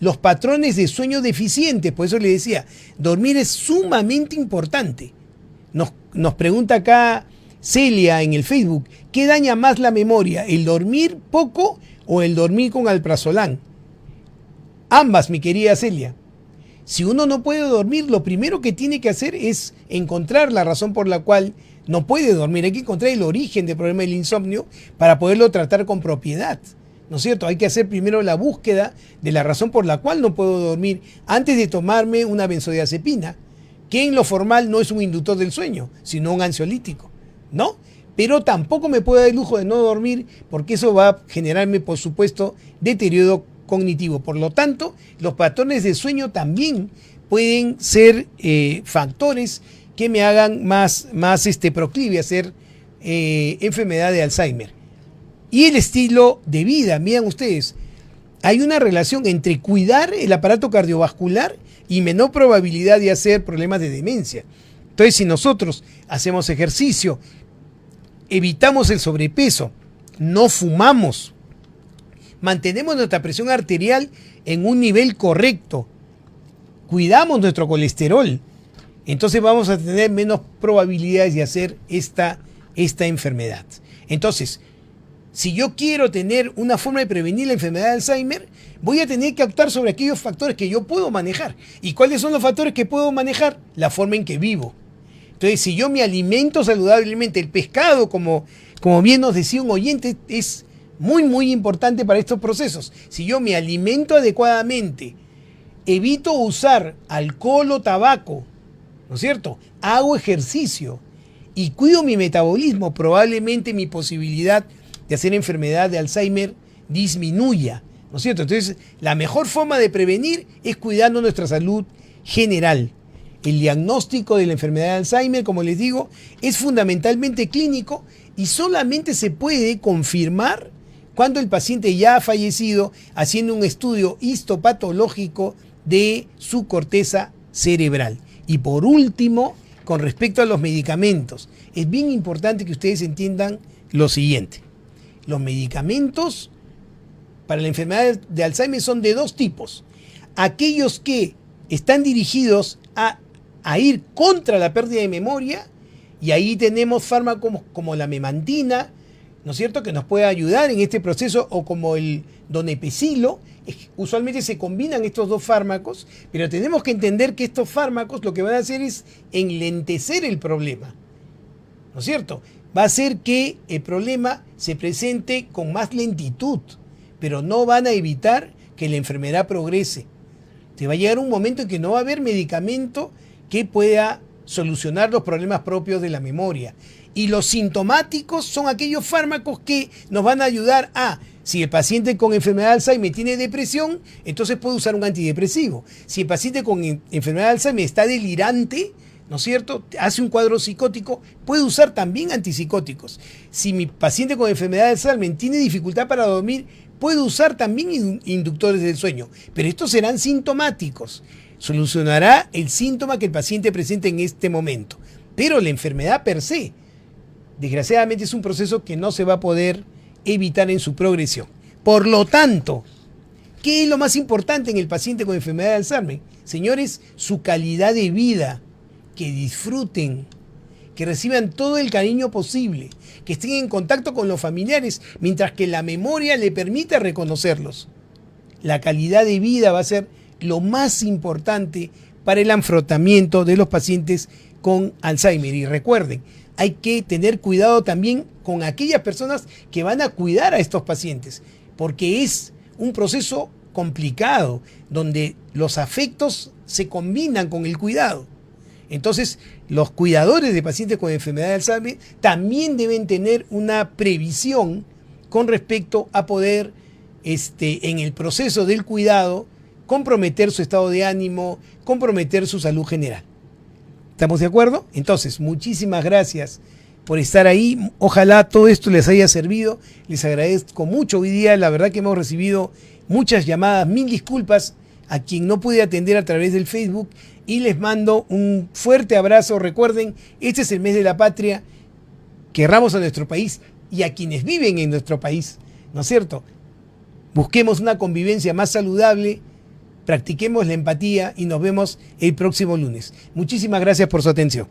Los patrones de sueño deficientes, por eso le decía, dormir es sumamente importante. Nos pregunta acá Celia en el Facebook, ¿qué daña más la memoria, el dormir poco o el dormir con alprazolam? Ambas, mi querida Celia. Si uno no puede dormir, lo primero que tiene que hacer es encontrar la razón por la cual no puede dormir. Hay que encontrar el origen del problema del insomnio para poderlo tratar con propiedad, ¿no es cierto? Hay que hacer primero la búsqueda de la razón por la cual no puedo dormir antes de tomarme una benzodiazepina, que en lo formal no es un inductor del sueño, sino un ansiolítico, ¿no? Pero tampoco me puedo dar el lujo de no dormir porque eso va a generarme, por supuesto, deterioro cognitivo. Por lo tanto, los patrones de sueño también pueden ser factores que me hagan más proclive a ser enfermedad de Alzheimer. Y el estilo de vida, miren ustedes, hay una relación entre cuidar el aparato cardiovascular y menor probabilidad de hacer problemas de demencia. Entonces, si nosotros hacemos ejercicio, evitamos el sobrepeso, no fumamos, mantenemos nuestra presión arterial en un nivel correcto, cuidamos nuestro colesterol, entonces vamos a tener menos probabilidades de hacer esta enfermedad. Entonces, si yo quiero tener una forma de prevenir la enfermedad de Alzheimer, voy a tener que actuar sobre aquellos factores que yo puedo manejar. ¿Y cuáles son los factores que puedo manejar? La forma en que vivo. Entonces, si yo me alimento saludablemente, el pescado, como bien nos decía un oyente, es muy, muy importante para estos procesos. Si yo me alimento adecuadamente, evito usar alcohol o tabaco, ¿no es cierto? Hago ejercicio y cuido mi metabolismo, probablemente mi posibilidad de hacer enfermedad de Alzheimer disminuya, ¿no es cierto? Entonces, la mejor forma de prevenir es cuidando nuestra salud general. El diagnóstico de la enfermedad de Alzheimer, como les digo, es fundamentalmente clínico y solamente se puede confirmar cuando el paciente ya ha fallecido haciendo un estudio histopatológico de su corteza cerebral. Y por último, con respecto a los medicamentos, es bien importante que ustedes entiendan lo siguiente. Los medicamentos para la enfermedad de Alzheimer son de dos tipos. Aquellos que están dirigidos a ir contra la pérdida de memoria, y ahí tenemos fármacos como la memantina, ¿no es cierto?, que nos puede ayudar en este proceso, o como el donepezilo. Usualmente se combinan estos dos fármacos, pero tenemos que entender que estos fármacos lo que van a hacer es enlentecer el problema, ¿no es cierto? Va a hacer que el problema se presente con más lentitud, pero no van a evitar que la enfermedad progrese. Te va a llegar un momento en que no va a haber medicamento que pueda solucionar los problemas propios de la memoria. Y los sintomáticos son aquellos fármacos que nos van a ayudar a, si el paciente con enfermedad de Alzheimer tiene depresión, entonces puede usar un antidepresivo. Si el paciente con enfermedad de Alzheimer está delirante, ¿no es cierto?, hace un cuadro psicótico, puede usar también antipsicóticos. Si mi paciente con enfermedad de Alzheimer tiene dificultad para dormir, puede usar también inductores del sueño. Pero estos serán sintomáticos. Solucionará el síntoma que el paciente presenta en este momento. Pero la enfermedad per se, desgraciadamente, es un proceso que no se va a poder evitar en su progresión. Por lo tanto, ¿qué es lo más importante en el paciente con enfermedad de Alzheimer? Señores, su calidad de vida. Que disfruten, que reciban todo el cariño posible, que estén en contacto con los familiares, mientras que la memoria le permite reconocerlos. La calidad de vida va a ser lo más importante para el afrontamiento de los pacientes con Alzheimer. Y recuerden, hay que tener cuidado también con aquellas personas que van a cuidar a estos pacientes, porque es un proceso complicado, donde los afectos se combinan con el cuidado. Entonces, los cuidadores de pacientes con enfermedad de Alzheimer también deben tener una previsión con respecto a poder, en el proceso del cuidado, comprometer su estado de ánimo, comprometer su salud general. ¿Estamos de acuerdo? Entonces, muchísimas gracias por estar ahí. Ojalá todo esto les haya servido. Les agradezco mucho hoy día. La verdad que hemos recibido muchas llamadas. Mil disculpas a quien no pude atender a través del Facebook. Y les mando un fuerte abrazo. Recuerden, este es el mes de la patria. Querramos a nuestro país y a quienes viven en nuestro país, ¿no es cierto? Busquemos una convivencia más saludable, practiquemos la empatía y nos vemos el próximo lunes. Muchísimas gracias por su atención.